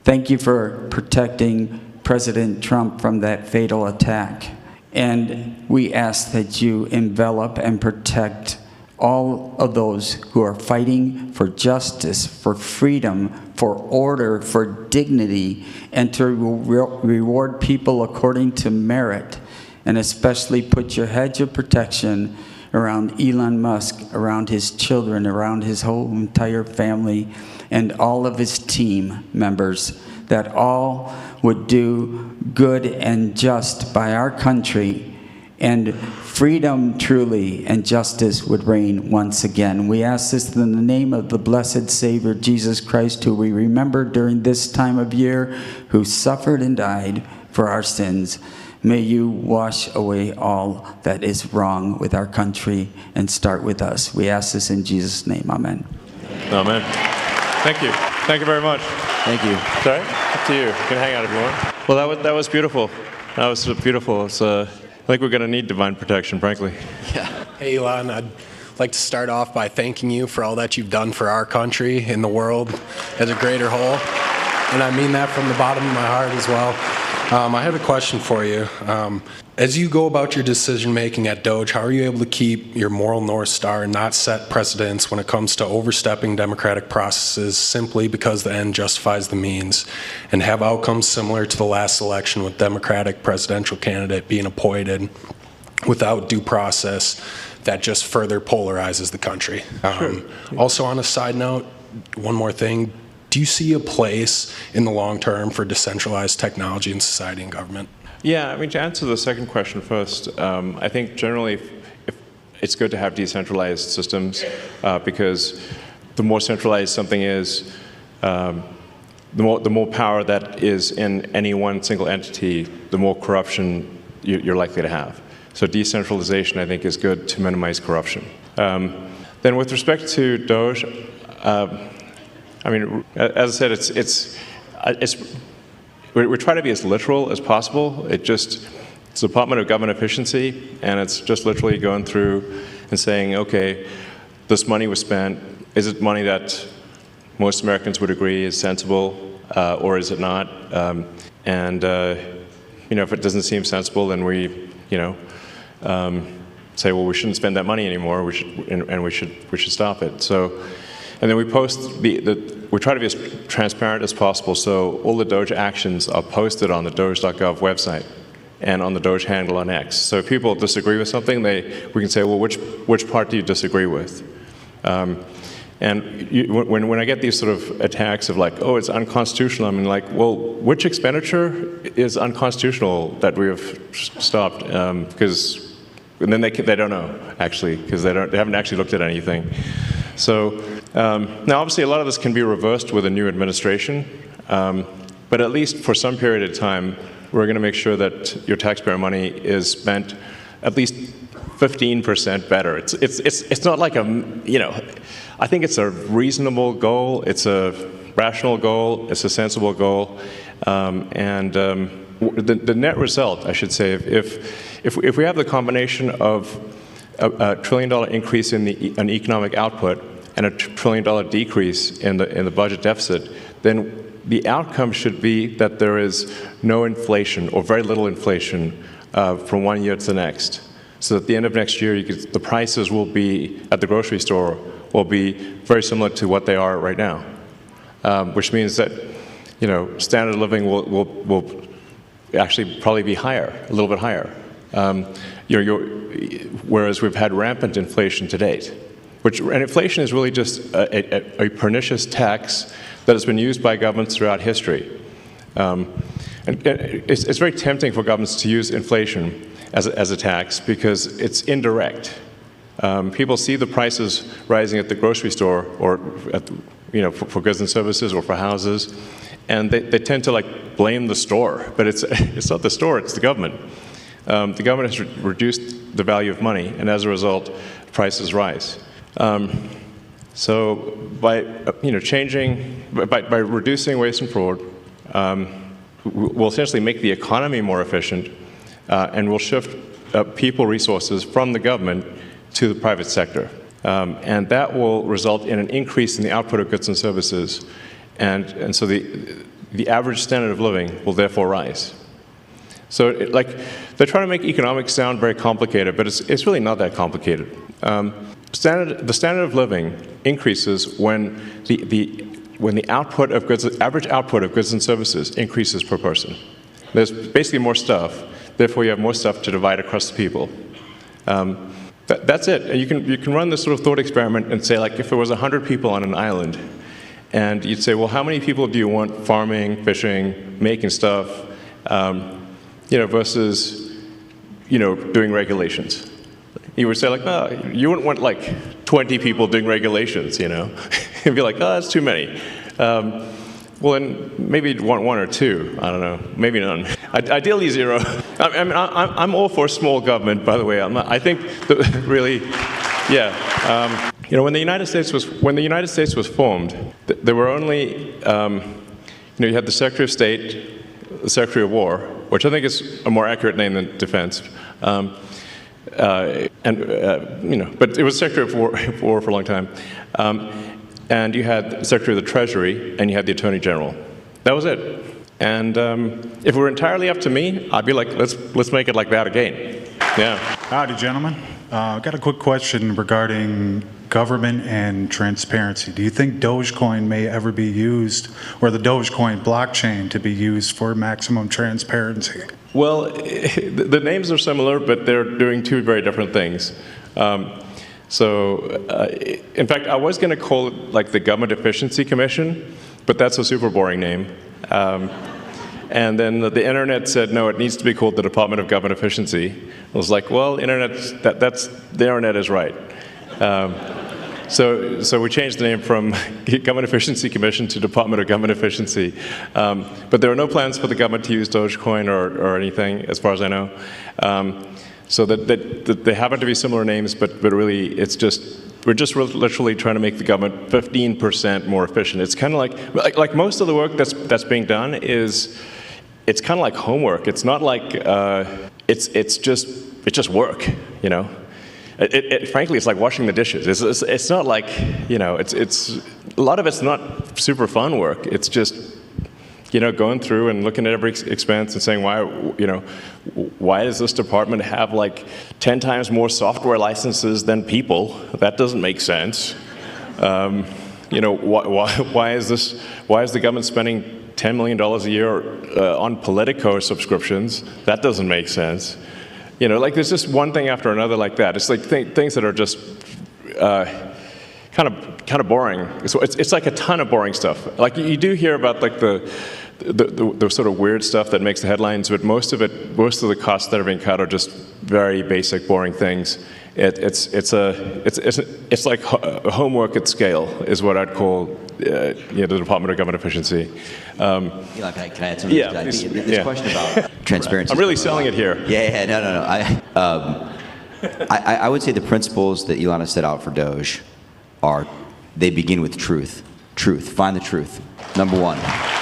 Thank you for protecting President Trump from that fatal attack. And we ask that you envelop and protect all of those who are fighting for justice, for freedom, for order, for dignity, and to reward people according to merit. And especially put your hedge of protection around Elon Musk, around his children, around his whole entire family, and all of his team members, that all would do good and just by our country, and freedom truly and justice would reign once again. We ask this in the name of the blessed Savior, Jesus Christ, who we remember during this time of year, who suffered and died for our sins. May you wash away all that is wrong with our country and start with us. We ask this in Jesus' name. Amen. Amen. Thank you. Thank you very much. Thank you. Sorry? Up to you. You can hang out if you want. Well, that was beautiful. That was beautiful. It's, I think we're going to need divine protection, frankly. Yeah. Hey, Elon, I'd like to start off by thanking you for all that you've done for our country and the world as a greater whole. And I mean that from the bottom of my heart as well. I have a question for you. As you go about your decision-making at Doge, how are you able to keep your moral North Star and not set precedents when it comes to overstepping democratic processes simply because the end justifies the means, and have outcomes similar to the last election with Democratic presidential candidate being appointed without due process that just further polarizes the country. Also, on a side note, one more thing. Do you see a place in the long term for decentralized technology in society and government? Yeah, I mean, to answer the second question first, I think generally if it's good to have decentralized systems because the more centralized something is, the more power that is in any one single entity, the more corruption you're likely to have. So decentralization, I think, is good to minimize corruption. Then with respect to Doge, I mean, as I said, we try to be as literal as possible. It's the Department of Government Efficiency, and it's just literally going through and saying, okay, this money was spent. Is it money that most Americans would agree is sensible, or is it not? If it doesn't seem sensible, then we, say, well, we shouldn't spend that money anymore. We should stop it. So, and then we post we try to be as transparent as possible. So all the Doge actions are posted on the Doge.gov website and on the Doge handle on X. So if people disagree with something, we can say, well, which part do you disagree with? When I get these sort of attacks of like, oh, it's unconstitutional, I mean, like, well, which expenditure is unconstitutional that we have stopped? Because then they don't know, actually, because they haven't actually looked at anything. So now, obviously, a lot of this can be reversed with a new administration, but at least for some period of time, we're going to make sure that your taxpayer money is spent at least 15% better. It's not like I think it's a reasonable goal, it's a rational goal, it's a sensible goal, the net result, I should say, if we have the combination of a $1 trillion increase in an economic output and a $1 trillion decrease in the budget deficit, then the outcome should be that there is no inflation or very little inflation from one year to the next. So at the end of next year, the prices will be at the grocery store will be very similar to what they are right now, which means that standard of living will actually probably be higher, a little bit higher. Whereas we've had rampant inflation to date, and inflation is really just a pernicious tax that has been used by governments throughout history. And it's very tempting for governments to use inflation as a tax because it's indirect. People see the prices rising at the grocery store or for goods and services or for houses, and they tend to blame the store, but it's not the store, it's the government. The government has reduced the value of money, and as a result, prices rise. So by by reducing waste and fraud, we'll essentially make the economy more efficient, and we'll shift people resources from the government to the private sector, and that will result in an increase in the output of goods and services, and so the average standard of living will therefore rise. So they're trying to make economics sound very complicated, but it's really not that complicated. The standard of living increases when the output of goods, average output of goods and services increases per person. There's basically more stuff, therefore you have more stuff to divide across the people. That's it. And you can run this sort of thought experiment and say, if there was 100 people on an island, and you'd say, well, how many people do you want farming, fishing, making stuff, versus, doing regulations? You would say, no, you wouldn't want 20 people doing regulations, and be like, oh, that's too many. Well, then maybe you'd want one or two. I don't know, maybe none. Ideally, zero. I'm all for small government, by the way. I think that really, yeah. When the United States was formed, there were only, you had the Secretary of State, the Secretary of War, which I think is a more accurate name than Defense. But it was Secretary of War for a long time. And you had the Secretary of the Treasury, and you had the Attorney General. That was it. And if it were entirely up to me, I'd be like, let's make it like that again. Yeah. Howdy, gentlemen. I've got a quick question regarding government and transparency. Do you think Dogecoin may ever be used, or the Dogecoin blockchain to be used for maximum transparency? Well, the names are similar, but they're doing two very different things. In fact, I was going to call it like the Government Efficiency Commission, but that's a super boring name. And then the internet said, no, it needs to be called the Department of Government Efficiency. I was like, well, the internet is right. So we changed the name from Government Efficiency Commission to Department of Government Efficiency. But there are no plans for the government to use Dogecoin or anything, as far as I know. So that they happen to be similar names, but really it's just, we're just literally trying to make the government 15% more efficient. It's kind of like most of the work that's being done is, it's kind of like homework. It's not like, it's just work, you know? Frankly, it's like washing the dishes. It's not like, you know, it's a lot of it's not super fun work. It's just, you know, going through and looking at every expense and saying, why does this department have like 10 times more software licenses than people? That doesn't make sense. You know, why is the government spending $10 million a year on Politico subscriptions? That doesn't make sense. You know, like there's just one thing after another like that. It's like things that are just kind of boring. It's like a ton of boring stuff. Like you do hear about like the sort of weird stuff that makes the headlines, but most of the costs that are being cut are just very basic, boring things. It's like homework at scale is what I'd call you know, the Department of Government Efficiency. Elon, can I add something? Yeah, this question about transparency. I'm really selling it here. Yeah, no. I would say the principles that Elon has set out for Doge they begin with truth. Truth. Find the truth. Number one,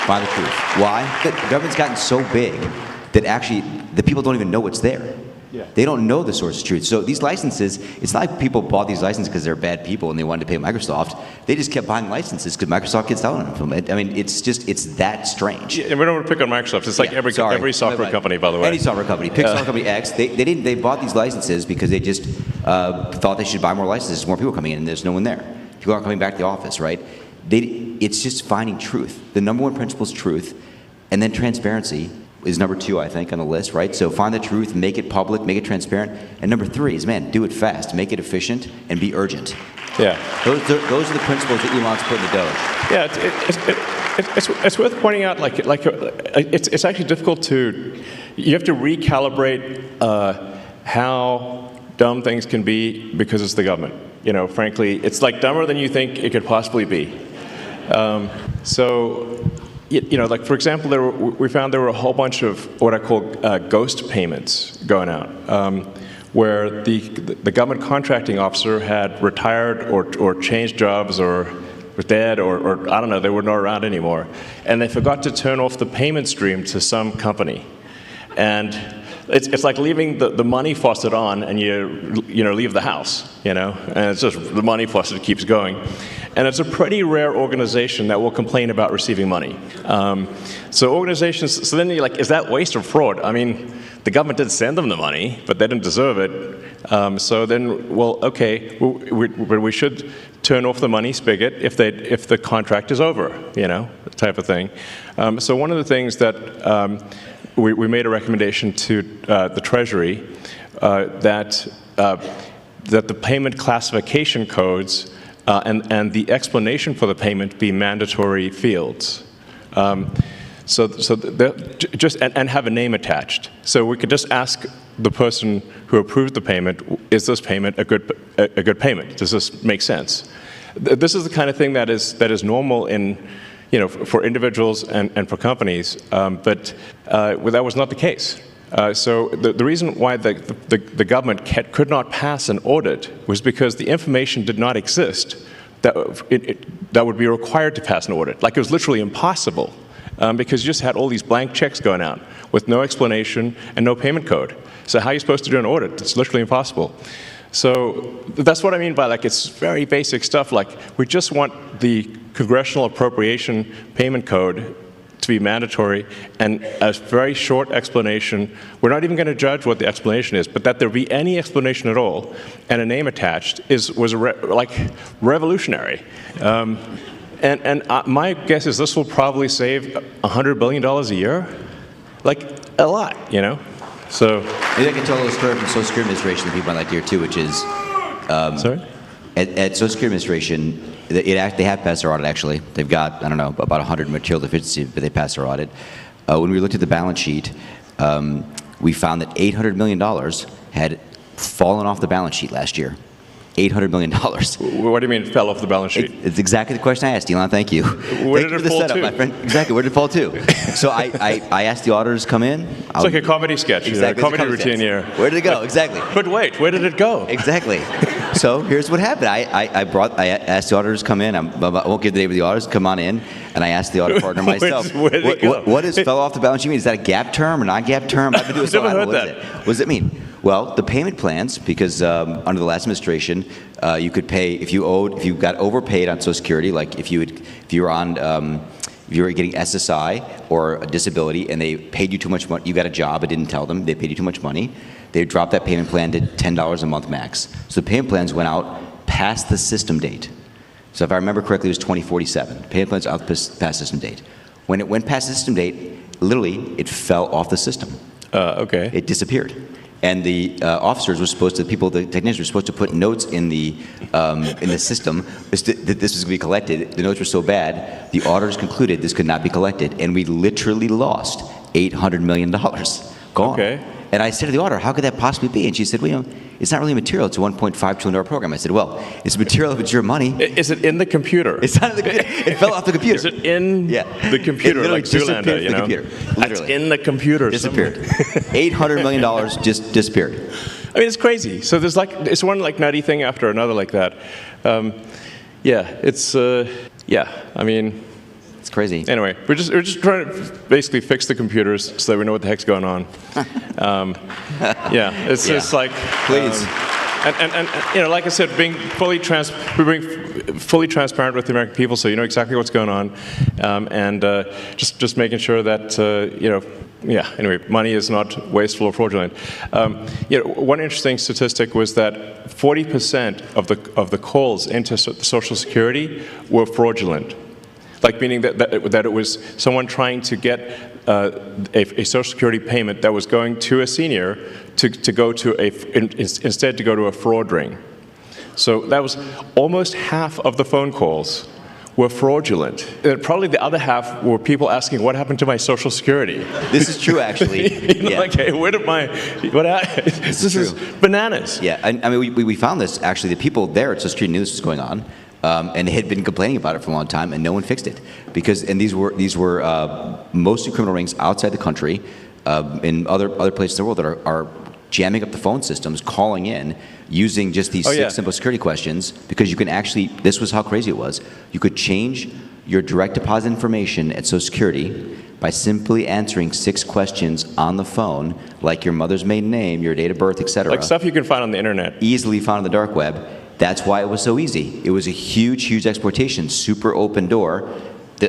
find the truth. Why? The government's gotten so big that actually the people don't even know what's there. Yeah. They don't know the source of truth. So these licenses, it's not like people bought these licenses because they're bad people and they wanted to pay Microsoft. They just kept buying licenses because Microsoft gets selling them. I mean, it's that strange. Yeah, and we don't want to pick on Microsoft. It's like every software company, by the way. Any software company. Pick software company X. They bought these licenses because they just thought they should buy more licenses. There's more people coming in and there's no one there. People aren't coming back to the office, right? It's just finding truth. The number one principle is truth, and then transparency is number two, I think, on the list, right? So find the truth, make it public, make it transparent. And number three is, man, do it fast, make it efficient, and be urgent. Yeah. Those are the principles that Elon's put in the Doge. Yeah, it's worth pointing out, it's actually difficult you have to recalibrate how dumb things can be because it's the government. You know, frankly, it's like dumber than you think it could possibly be. You know, like for example, we found there were a whole bunch of what I call ghost payments going out, where the government contracting officer had retired or changed jobs or was dead or I don't know, they were not around anymore, and they forgot to turn off the payment stream to some company, and it's like leaving the money faucet on and you know leave the house, you know, and it's just the money faucet keeps going. And it's a pretty rare organization that will complain about receiving money. So organizations, so then you're like, is that waste or fraud? I mean, the government did send them the money, but they didn't deserve it. So then, well, okay, we should turn off the money spigot if the contract is over, you know, type of thing. So one of the things that we made a recommendation to the Treasury that the payment classification codes and the explanation for the payment be mandatory fields. Just have a name attached. So we could just ask the person who approved the payment, is this payment a good payment? Does this make sense? This is the kind of thing that is normal in, you know, for individuals and for companies, but that was not the case. So the reason why the government could not pass an audit was because the information did not exist that would be required to pass an audit. Like it was literally impossible because you just had all these blank checks going out with no explanation and no payment code. So how are you supposed to do an audit? It's literally impossible. So that's what I mean by like it's very basic stuff. Like we just want the congressional appropriation payment code to be mandatory, and a very short explanation. We're not even going to judge what the explanation is, but that there be any explanation at all and a name attached was revolutionary. My guess is this will probably save $100 billion a year, like a lot, you know. So maybe I can tell a little story from Social Security Administration that people might like to hear too, which is sorry. At Social Security Administration, they have passed their audit, actually. They've got, I don't know, about 100 material deficiencies, but they passed their audit. When we looked at the balance sheet, we found that $800 million had fallen off the balance sheet last year. $800 million. What do you mean fell off the balance sheet? It's exactly the question I asked, Elon. Thank you. Where did it fall to? My friend. Exactly, where did it fall to? So I asked the auditors to come in. It's like a comedy sketch, exactly, a comedy routine here. Where did it go? Exactly. But wait, where did it go? Exactly. So here's what happened. I asked the auditors to come in. I won't give the name of the auditors. Come on in. And I asked the audit partner myself, where did it go? What does fell off the balance sheet mean? Is that a gap term or non-gap term? I've been doing never heard that. What does it mean? Well, the payment plans, because under the last administration, you could pay if you got overpaid on Social Security, like if you were getting SSI or a disability and they paid you too much money, you got a job, it didn't tell them, they paid you too much money, they dropped that payment plan to $10 a month max. So the payment plans went out past the system date. So if I remember correctly, it was 2047. Payment plans out past system date. When it went past the system date, literally, it fell off the system. Okay. It disappeared. And the officers were supposed to, the technicians were supposed to put notes in the system that this was going to be collected. The notes were so bad, the auditors concluded this could not be collected, and we literally lost $800 million. Gone. Okay. And I said to the auditor, how could that possibly be? And she said, well, it's not really material. It's a $1.5 trillion program. I said, well, it's material if it's your money. Is it in the computer? It's not in the computer. It fell off the computer. Is it in the computer, like Zoolander, you know? Computer. It's in the computer. Disappeared. $800 million just disappeared. I mean, it's crazy. So there's it's one nutty thing after another like that. I mean, it's crazy. Anyway, we're just trying to basically fix the computers so that we know what the heck's going on. It's just like please. And you know, like I said, being fully transparent with the American people, so you know exactly what's going on, and just making sure that you know. Yeah. Anyway, money is not wasteful or fraudulent. You know, one interesting statistic was that 40% of the calls into Social Security were fraudulent. Like meaning that it was someone trying to get a Social Security payment that was going to a senior to go to instead to go to a fraud ring. So that was almost half of the phone calls were fraudulent. And probably the other half were people asking, what happened to my Social Security? This is true, actually. You know, like, hey, where did this is bananas. Yeah, I mean, we found this, actually, the people there at Social Security knew this was going on. And they had been complaining about it for a long time, and no one fixed it these were mostly criminal rings outside the country, in other places in the world that are jamming up the phone systems, calling in, using just these six simple security questions, because you can actually. This was how crazy it was. You could change your direct deposit information at Social Security by simply answering 6 questions on the phone, like your mother's maiden name, your date of birth, etc. Like stuff you can find on the internet. Easily found on the dark web. That's why it was so easy. It was a huge, huge exploitation, super open door.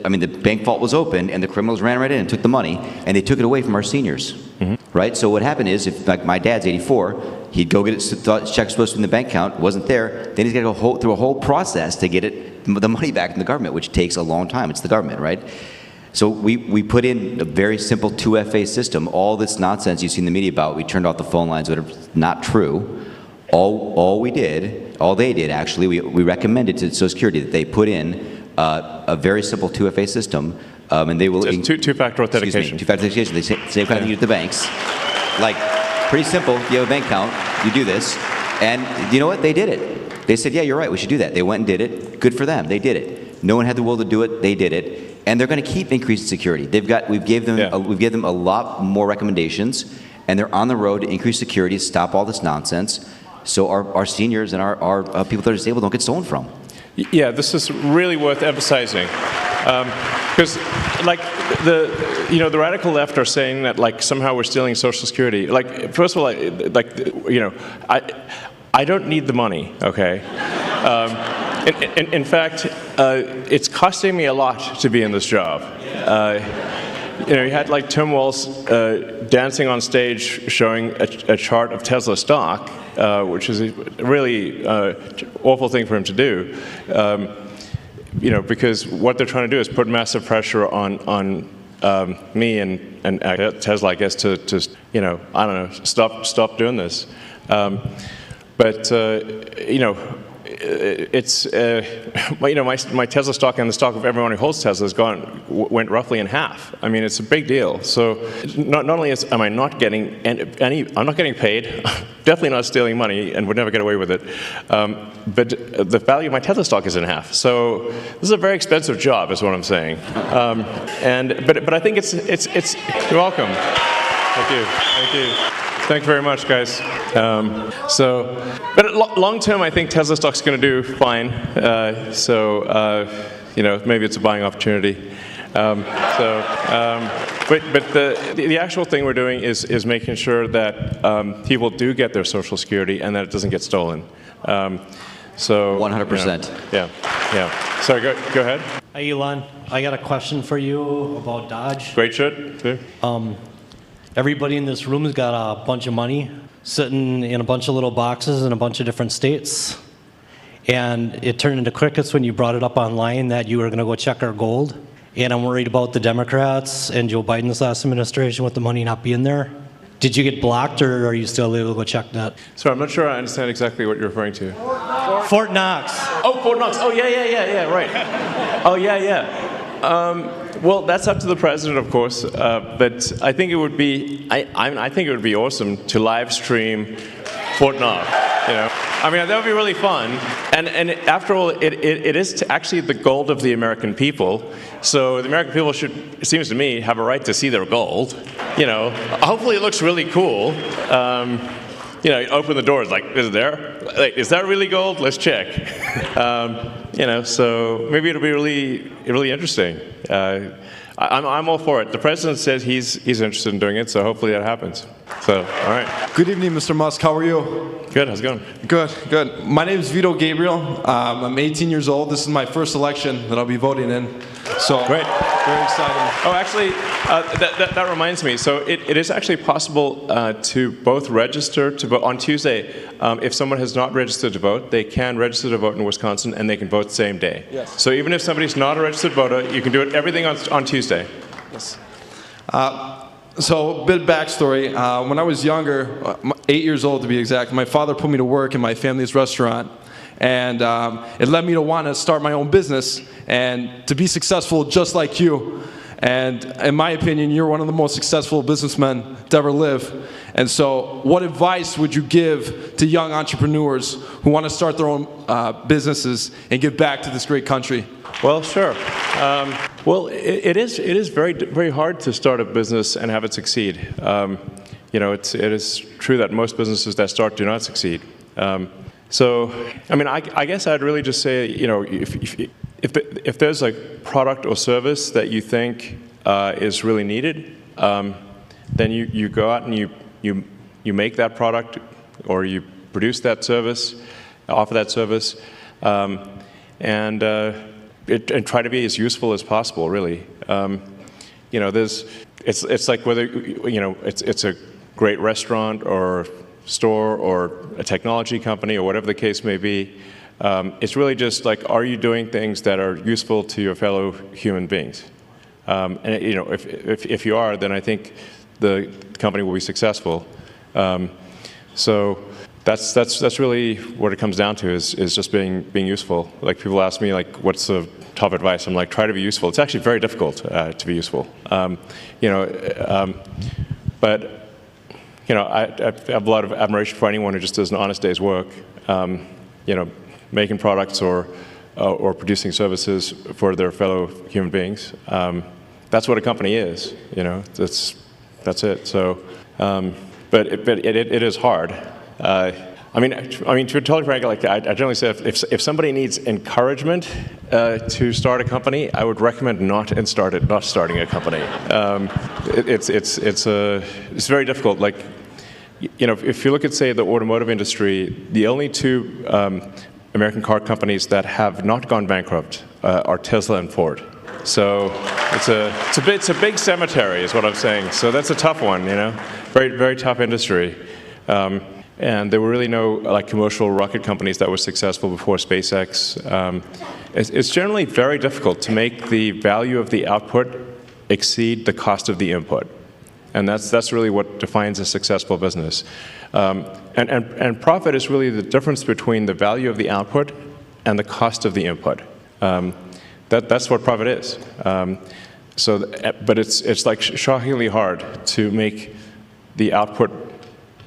I mean, the bank vault was open, and the criminals ran right in and took the money, and they took it away from our seniors, right? So what happened is, if like my dad's 84, he'd go get his check supposed to be in the bank account, wasn't there, then he's got to go through a whole process to get the money back from the government, which takes a long time. It's the government, right? So we put in a very simple 2FA system. All this nonsense you see in the media about, we turned off the phone lines, whatever, not true. All they did actually, we recommended to Social Security that they put in a very simple 2FA system, and they will two-factor authentication. Two-factor authentication. They same kind of thing you do at the banks. Like, pretty simple. You have a bank account, you do this, and you know what? They did it. They said, yeah, you're right. We should do that. They went and did it. Good for them. They did it. No one had the will to do it. They did it, and they're going to keep increasing security. We've gave them a lot more recommendations, and they're on the road to increase security, stop all this nonsense. So our seniors and our people that are disabled don't get stolen from. Yeah, this is really worth emphasizing, because like the radical left are saying that like somehow we're stealing Social Security. Like, first of all, I don't need the money. Okay. In fact, it's costing me a lot to be in this job. you had like Tim Walz dancing on stage showing a chart of Tesla stock, which is a really awful thing for him to do. Because what they're trying to do is put massive pressure on me and Tesla, I guess, to I don't know, stop doing this. It's my Tesla stock and the stock of everyone who holds Tesla went roughly in half. I mean, it's a big deal. So not only am I not getting I'm not getting paid, definitely not stealing money, and would never get away with it. But the value of my Tesla stock is in half. So this is a very expensive job, is what I'm saying. But I think it's you're welcome. Thank you. Thank you very much, guys. But long term, I think Tesla stock's going to do fine. Maybe it's a buying opportunity. But the actual thing we're doing is making sure that people do get their Social Security and that it doesn't get stolen. 100%. Yeah. Sorry, go ahead. Hi, Elon. I got a question for you about Dodge. Great shit. Everybody in this room has got a bunch of money sitting in a bunch of little boxes in a bunch of different states. And it turned into crickets when you brought it up online that you were going to go check our gold. And I'm worried about the Democrats and Joe Biden's last administration with the money not being there. Did you get blocked, or are you still able to go check that? Sorry, I'm not sure I understand exactly what you're referring to. Fort Knox. Oh, Fort Knox. Oh, yeah, right. Oh, yeah. Well, that's up to the president, of course. But I think it would be, I think it would be awesome to live stream Fort Knox. I mean, that would be really fun. And after all, it is actually the gold of the American people. So the American people should, it seems to me, have a right to see their gold. Hopefully it looks really cool. You open the doors, like, is it there? Like, is that really gold? Let's check. So maybe it'll be really interesting. I'm all for it. The president says he's interested in doing it, so hopefully that happens. So, all right. Good evening, Mr. Musk. How are you? Good. How's it going? Good. My name is Vito Gabriel. I'm 18 years old. This is my first election that I'll be voting in. So, great. Very exciting. Oh, actually, that reminds me. So it is actually possible to both register to vote on Tuesday. If someone has not registered to vote, they can register to vote in Wisconsin, and they can vote the same day. Yes. So even if somebody's not a registered voter, you can do everything on Tuesday. Yes. So, a bit of backstory. When I was younger, 8 years old to be exact, my father put me to work in my family's restaurant. And it led me to want to start my own business and to be successful just like you. And in my opinion, you're one of the most successful businessmen to ever live. And so what advice would you give to young entrepreneurs who want to start their own businesses and give back to this great country? Well, sure. Well, it is very, very hard to start a business and have it succeed. It is true that most businesses that start do not succeed. So, I mean, I guess I'd really just say, if there's a product or service that you think is really needed, then you go out and you make that product, or you produce that service, offer that service, and try to be as useful as possible. Really, it's like whether it's a great restaurant or store or a technology company or whatever the case may be. It's really just like, are you doing things that are useful to your fellow human beings? And if you are, then I think the company will be successful. So that's really what it comes down to, is just being useful. Like, people ask me, like, what's the top advice? I'm like, try to be useful. It's actually very difficult to be useful. But I have a lot of admiration for anyone who just does an honest day's work, making products or producing services for their fellow human beings. That's what a company is. That's it. So, but it is hard. I mean, to be totally frank, like I generally say, if somebody needs encouragement to start a company, I would recommend not starting a company. It's very difficult. Like, if you look at, say, the automotive industry, the only two American car companies that have not gone bankrupt are Tesla and Ford. So it's a big cemetery, is what I'm saying. So that's a tough one, you know, very tough industry. And there were really no like commercial rocket companies that were successful before SpaceX. It's generally very difficult to make the value of the output exceed the cost of the input. And that's really what defines a successful business. And profit is really the difference between the value of the output and the cost of the input. That's what profit is. But it's like shockingly hard to make the output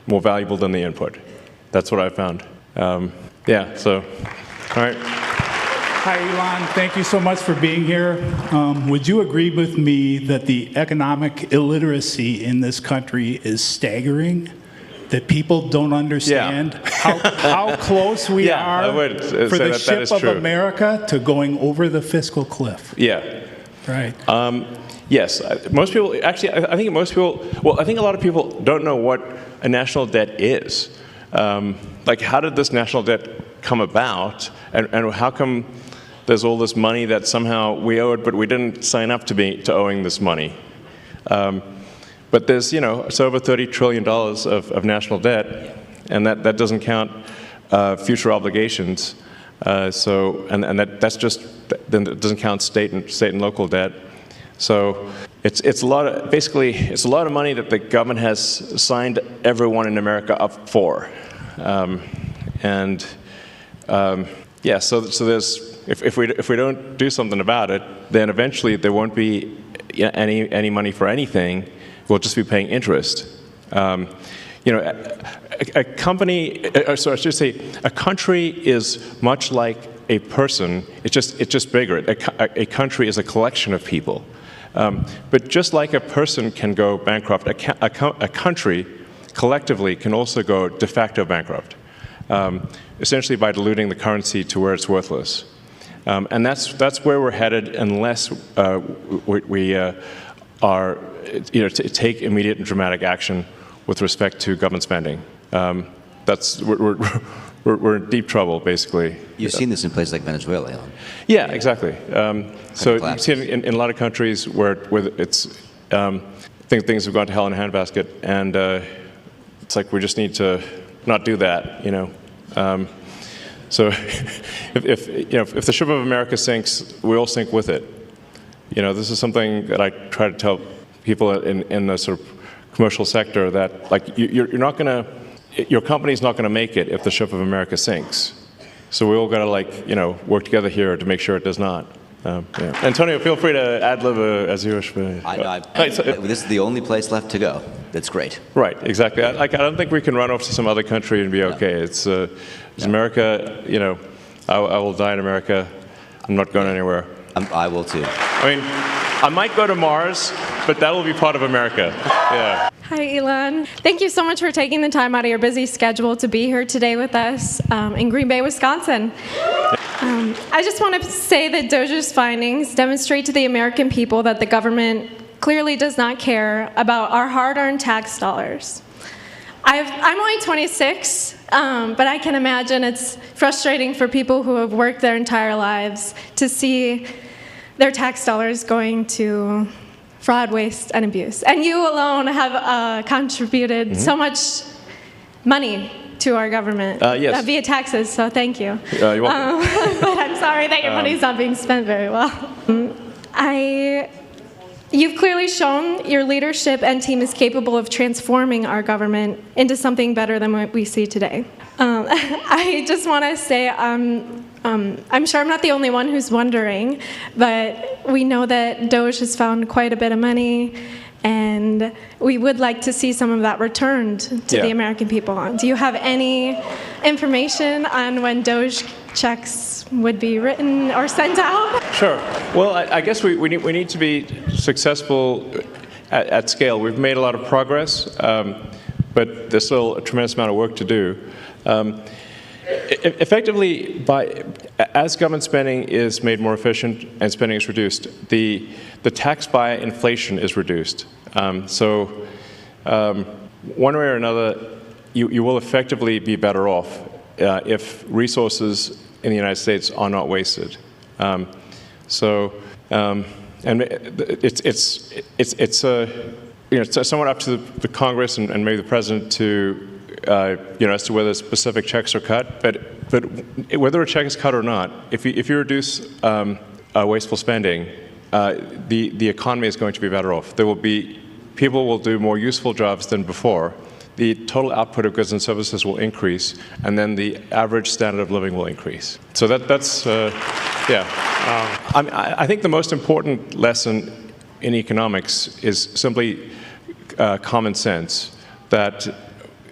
more valuable than the input. That's what I found. Yeah, so, all right. Hi, Elon. Thank you so much for being here. Would you agree with me that the economic illiteracy in this country is staggering? That people don't understand how close we are for the ship of America to going over the fiscal cliff? Yeah. Right. Yes. Most people, actually, I think most people, well, I think a lot of people don't know what a national debt is. Like, how did this national debt come about? And how come there's all this money that somehow we owe it, but we didn't sign up to owing this money? But there's, you know, it's over $30 trillion of national debt, and that doesn't count future obligations. That's just, then it doesn't count state and local debt. So it's a lot of, basically, it's a lot of money that the government has signed everyone in America up for. Yeah, so there's, if we don't do something about it, then eventually there won't be any money for anything. We'll just be paying interest. You know, a company, so I should say, a country is much like a person. It's just bigger. A country is a collection of people. But just like a person can go bankrupt, a country collectively can also go de facto bankrupt, essentially by diluting the currency to where it's worthless. And that's where we're headed unless we are, you know, to take immediate and dramatic action with respect to government spending. We're in deep trouble, basically. You've seen this in places like Venezuela, Elon. Yeah, exactly. So you've seen it in a lot of countries where it's, things have gone to hell in a handbasket, and it's like we just need to not do that, you know. So if the ship of America sinks, we all sink with it. You know, this is something that I try to tell people in the sort of commercial sector, that like you're not going to, your company's not going to make it if the ship of America sinks. So we all got to, like, you know, work together here to make sure it does not. Yeah. Antonio, feel free to ad-lib as you wish. This is the only place left to go. That's great. Right, exactly. I don't think we can run off to some other country and be okay. It's America, you know, I will die in America. I'm not going anywhere. I will too. I mean, I might go to Mars, but that will be part of America. Yeah. Hi, Elon. Thank you so much for taking the time out of your busy schedule to be here today with us in Green Bay, Wisconsin. I just want to say that Doge's findings demonstrate to the American people that the government clearly does not care about our hard-earned tax dollars. I'm only 26, but I can imagine it's frustrating for people who have worked their entire lives to see their tax dollars going to fraud, waste, and abuse. And you alone have contributed so much money to our government via taxes, so thank you. You're welcome. But I'm sorry that your money's not being spent very well. You've clearly shown your leadership and team is capable of transforming our government into something better than what we see today. I just want to say I'm sure I'm not the only one who's wondering, but we know that Doge has found quite a bit of money, and we would like to see some of that returned to the American people. Do you have any information on when Doge checks would be written or sent out? Sure. Well, I guess we need to be successful at scale. We've made a lot of progress, but there's still a tremendous amount of work to do. Effectively, as government spending is made more efficient and spending is reduced, the tax by inflation is reduced. So one way or another, you will effectively be better off if resources in the United States are not wasted. And it's somewhat up to the Congress and maybe the president to as to whether specific checks are cut. But whether a check is cut or not, if you reduce wasteful spending, the economy is going to be better off. People will do more useful jobs than before. The total output of goods and services will increase, and then the average standard of living will increase. So that's I think the most important lesson in economics is simply common sense, that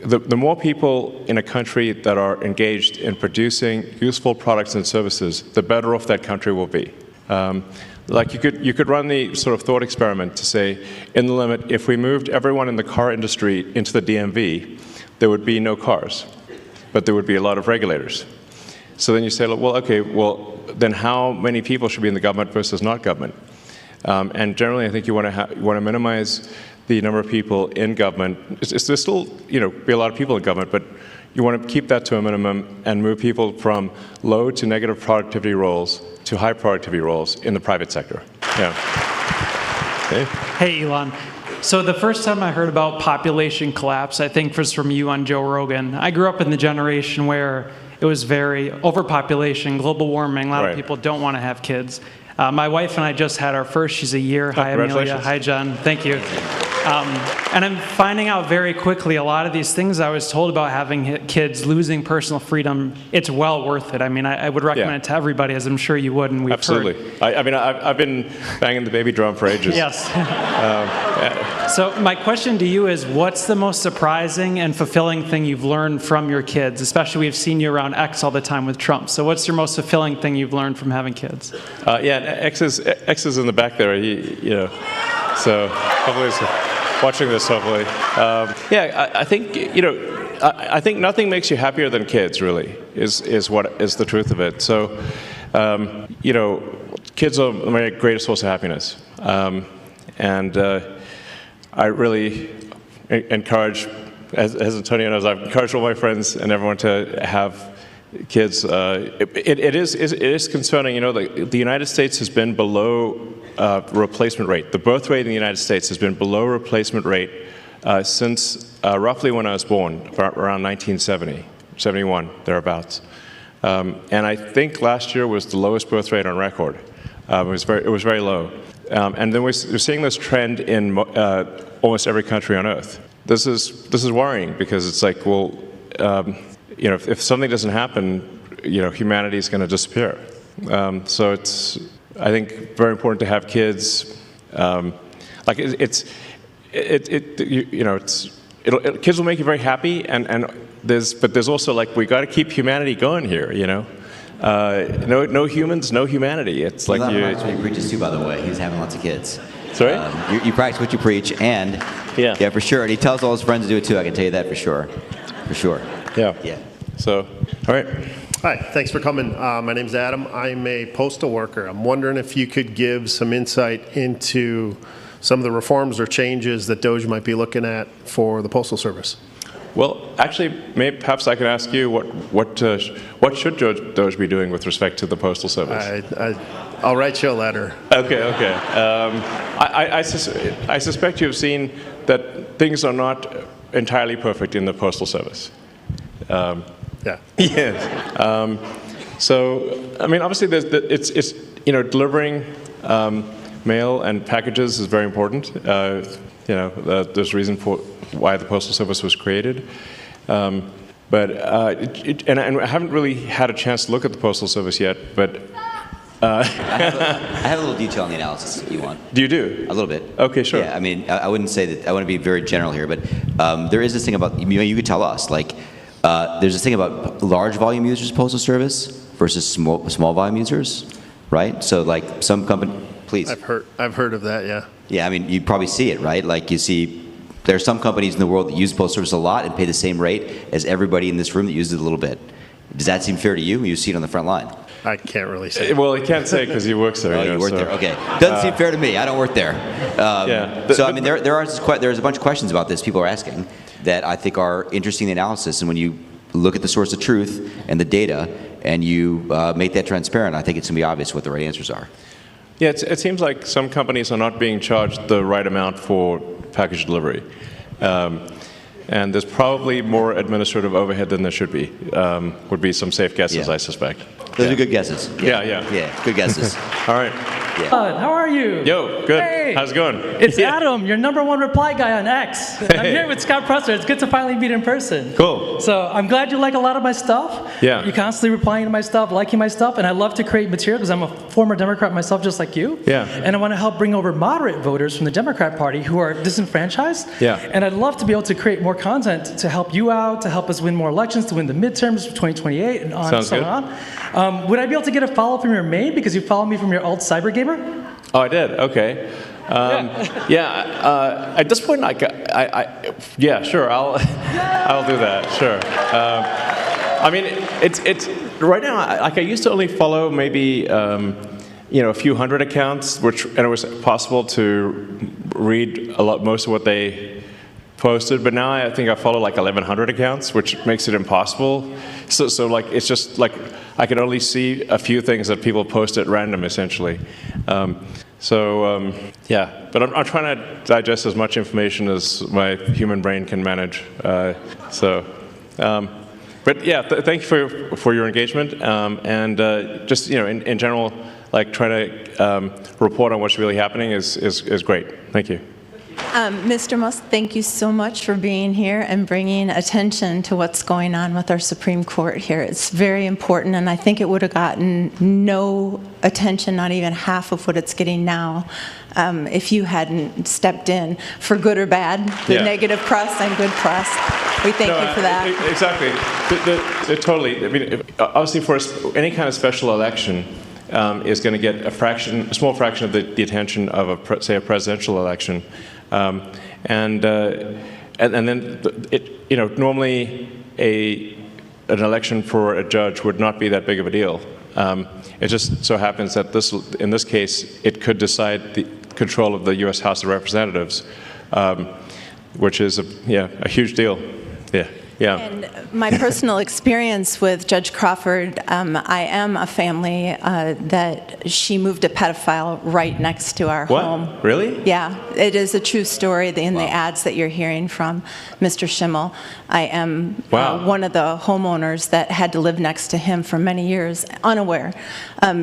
the more people in a country that are engaged in producing useful products and services, the better off that country will be. Like you could run the sort of thought experiment to say, in the limit, if we moved everyone in the car industry into the DMV, there would be no cars, but there would be a lot of regulators. So then you say, well, okay, well, then how many people should be in the government versus not government? And generally, I think you want to minimize the number of people in government. There's still, be a lot of people in government, but you want to keep that to a minimum and move people from low to negative productivity roles to high productivity roles in the private sector. Yeah. Okay. Hey, Elon. So the first time I heard about population collapse, I think was from you on Joe Rogan. I grew up in the generation where it was very overpopulation, global warming. A lot of people don't want to have kids. My wife and I just had our first. She's a year. Hi, Amelia. Hi, Jen. Thank you. And I'm finding out very quickly a lot of these things I was told about having kids, losing personal freedom, it's well worth it. I mean, I would recommend it to everybody, as I'm sure you would, and we've Absolutely. heard. I mean, I've been banging the baby drum for ages. Yes. So my question to you is, what's the most surprising and fulfilling thing you've learned from your kids? Especially we've seen you around X all the time with Trump. So what's your most fulfilling thing you've learned from having kids? X is in the back there. So hopefully he's watching this. Hopefully, I think I think nothing makes you happier than kids. Really, is the truth of it. So, kids are my greatest source of happiness, and I really encourage, as Antonio knows, I've encouraged all my friends and everyone to have kids. It is concerning. The United States has been below replacement rate. The birth rate in the United States has been below replacement rate since roughly when I was born, around 1970, 71, thereabouts. And I think last year was the lowest birth rate on record. It was very low. And then we're seeing this trend in almost every country on Earth. This is worrying because it's like, well, if something doesn't happen, humanity is going to disappear. So it's, I think, very important to have kids. Kids will make you very happy, and there's also we got to keep humanity going here. No humans, no humanity. It's like you practice what he preaches too, by the way. He's having lots of kids. Sorry? You practice what you preach, and yeah, for sure. And he tells all his friends to do it too. I can tell you that for sure. For sure. Yeah. So, all right. Hi, thanks for coming. My name's Adam. I'm a postal worker. I'm wondering if you could give some insight into some of the reforms or changes that DOGE might be looking at for the Postal Service. Well, actually, perhaps I can ask you what should DOGE be doing with respect to the Postal Service? I'll write you a letter. Okay. I suspect you have seen that things are not entirely perfect in the Postal Service. Yeah. Yes. So, I mean, obviously, it's delivering mail and packages is very important. There's a reason for why the Postal Service was created. But I haven't really had a chance to look at the Postal Service yet, but I have a little detail on the analysis if you want. Do you do? A little bit. Okay, sure. Yeah, I mean, I wouldn't say that, I want to be very general here, but there is this thing about, you could tell us, there's this thing about large volume users of Postal Service versus small volume users, right? So some company, please. I've heard of that, yeah. Yeah, I mean, you probably see it, right? You see, there are some companies in the world that use Postal Service a lot and pay the same rate as everybody in this room that uses it a little bit. Does that seem fair to you? You see it on the front line. I can't really say. Well, he can't say because he works there. Oh, you work there. Okay, doesn't seem fair to me. I don't work there. So I mean, there's a bunch of questions about this people are asking that I think are interesting in the analysis. And when you look at the source of truth and the data, and you make that transparent, I think it's going to be obvious what the right answers are. Yeah, it seems like some companies are not being charged the right amount for package delivery. And there's probably more administrative overhead than there should be, would be some safe guesses, I suspect. Those are good guesses. Yeah. Yeah, good guesses. All right. How are you? Yo, good. Hey. How's it going? It's Adam, your #1 reply guy on X. I'm here with Scott Presser. It's good to finally meet in person. Cool. So I'm glad you like a lot of my stuff. Yeah. You're constantly replying to my stuff, liking my stuff, and I love to create material because I'm a former Democrat myself just like you. Yeah. And I want to help bring over moderate voters from the Democrat Party who are disenfranchised. Yeah. And I'd love to be able to create more content to help you out, to help us win more elections, to win the midterms for 2028 and on Sounds and so good. on. Would I be able to get a follow from your main because you follow me from your old cyber gamer? Oh, I did. Okay. At this point, yeah, sure. I'll do that. Sure. I mean, it's right now. I used to only follow maybe a few hundred accounts, and it was possible to read most of what they posted. But now I think I follow like 1,100 accounts, which makes it impossible. So like it's just like I can only see a few things that people post at random, essentially. Yeah, but I'm trying to digest as much information as my human brain can manage. But yeah, thank you for your engagement, and just in general, like trying to report on what's really happening is great. Thank you. Mr. Musk, thank you so much for being here and bringing attention to what's going on with our Supreme Court here. It's very important, and I think it would have gotten no attention, not even half of what it's getting now, if you hadn't stepped in for good or bad, the negative press and good press. We thank you for that. Exactly. Totally. I mean, obviously, for any kind of special election, is going to get a small fraction of the attention of say a presidential election, and then normally an election for a judge would not be that big of a deal. It just so happens that in this case it could decide the control of the U.S. House of Representatives, which is a huge deal. Yeah. And my personal experience with Judge Crawford, I am a family that she moved a pedophile right next to our home. What? Really? Yeah, it is a true story in the ads that you're hearing from Mr. Schimmel. I am one of the homeowners that had to live next to him for many years, unaware.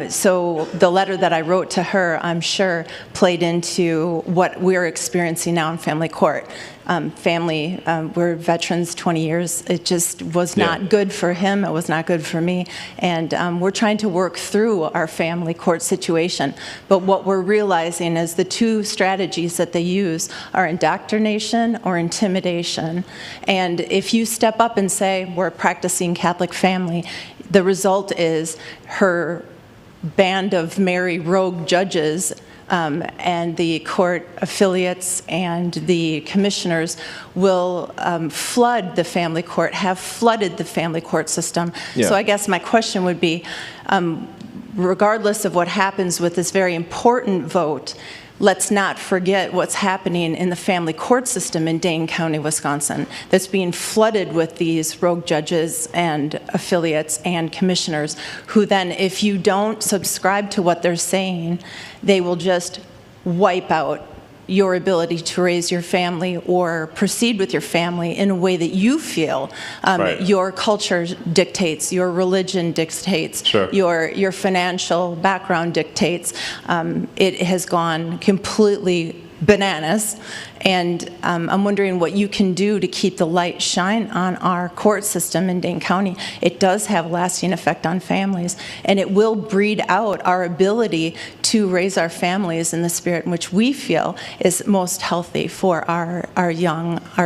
So the letter that I wrote to her, I'm sure, played into what we're experiencing now in family court. We're veterans 20 years. It just was not good for him. It was not good for me. And we're trying to work through our family court situation. But what we're realizing is the two strategies that they use are indoctrination or intimidation. And if you step up and say, we're practicing Catholic family, the result is her band of merry rogue judges and the court affiliates and the commissioners will flood the family court, have flooded the family court system. Yeah. So I guess my question would be, regardless of what happens with this very important vote, let's not forget what's happening in the family court system in Dane County, Wisconsin, that's being flooded with these rogue judges and affiliates and commissioners who then, if you don't subscribe to what they're saying, they will just wipe out your ability to raise your family or proceed with your family in a way that you feel your culture dictates, your religion dictates, your financial background dictates. It has gone completely bananas, and I'm wondering what you can do to keep the light shine on our court system in Dane County. It does have a lasting effect on families, and it will breed out our ability to raise our families in the spirit in which we feel is most healthy for our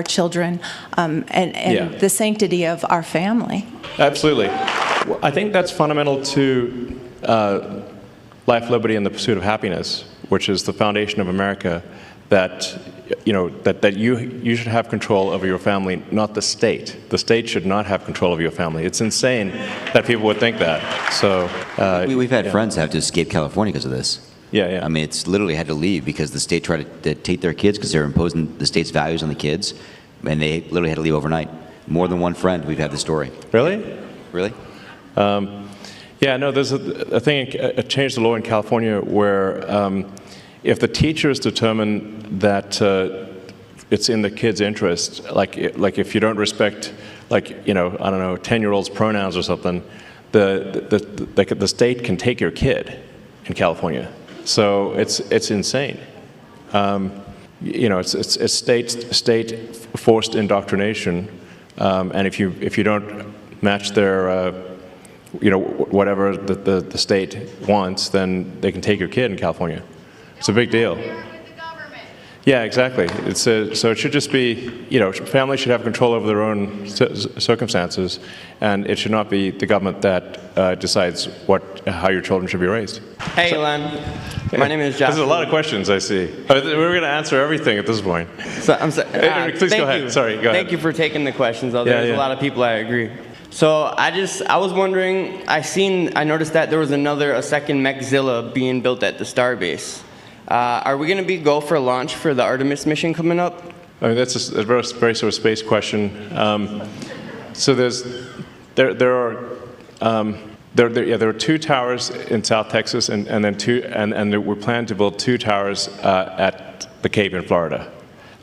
children, and the sanctity of our family. Absolutely. Well, I think that's fundamental to life, liberty, and the pursuit of happiness, which is the foundation of America. That you should have control over your family, not the state. The state should not have control of your family. It's insane that people would think that. So we've had friends have to escape California because of this. Yeah. I mean, it's literally had to leave because the state tried to take their kids because they're imposing the state's values on the kids, and they literally had to leave overnight. More than one friend, we've had the story. Really? Really? Yeah, no, there's a thing, a change the law in California where if the teachers determine that it's in the kid's interest, like if you don't respect, like, I don't know, 10-year-old's pronouns or something, the state can take your kid in California. So it's insane. It's state forced indoctrination, and if you don't match their whatever the state wants, then they can take your kid in California. It's a big deal. Yeah, exactly. So it should just be, families should have control over their own circumstances, and it should not be the government that decides how your children should be raised. Hey, Elon. My name is Josh. There's a lot of questions I see. We're going to answer everything at this point. So, I'm sorry. Please go ahead. Sorry, go ahead. Thank you for taking the questions. There's a lot of people I agree. So I was wondering, I noticed that there was a second Mechzilla being built at the Starbase. Are we going to go for a launch for the Artemis mission coming up? I mean, that's a very sort of space question. So there are 2 towers in South Texas, and then we're planning to build 2 towers at the Cape in Florida,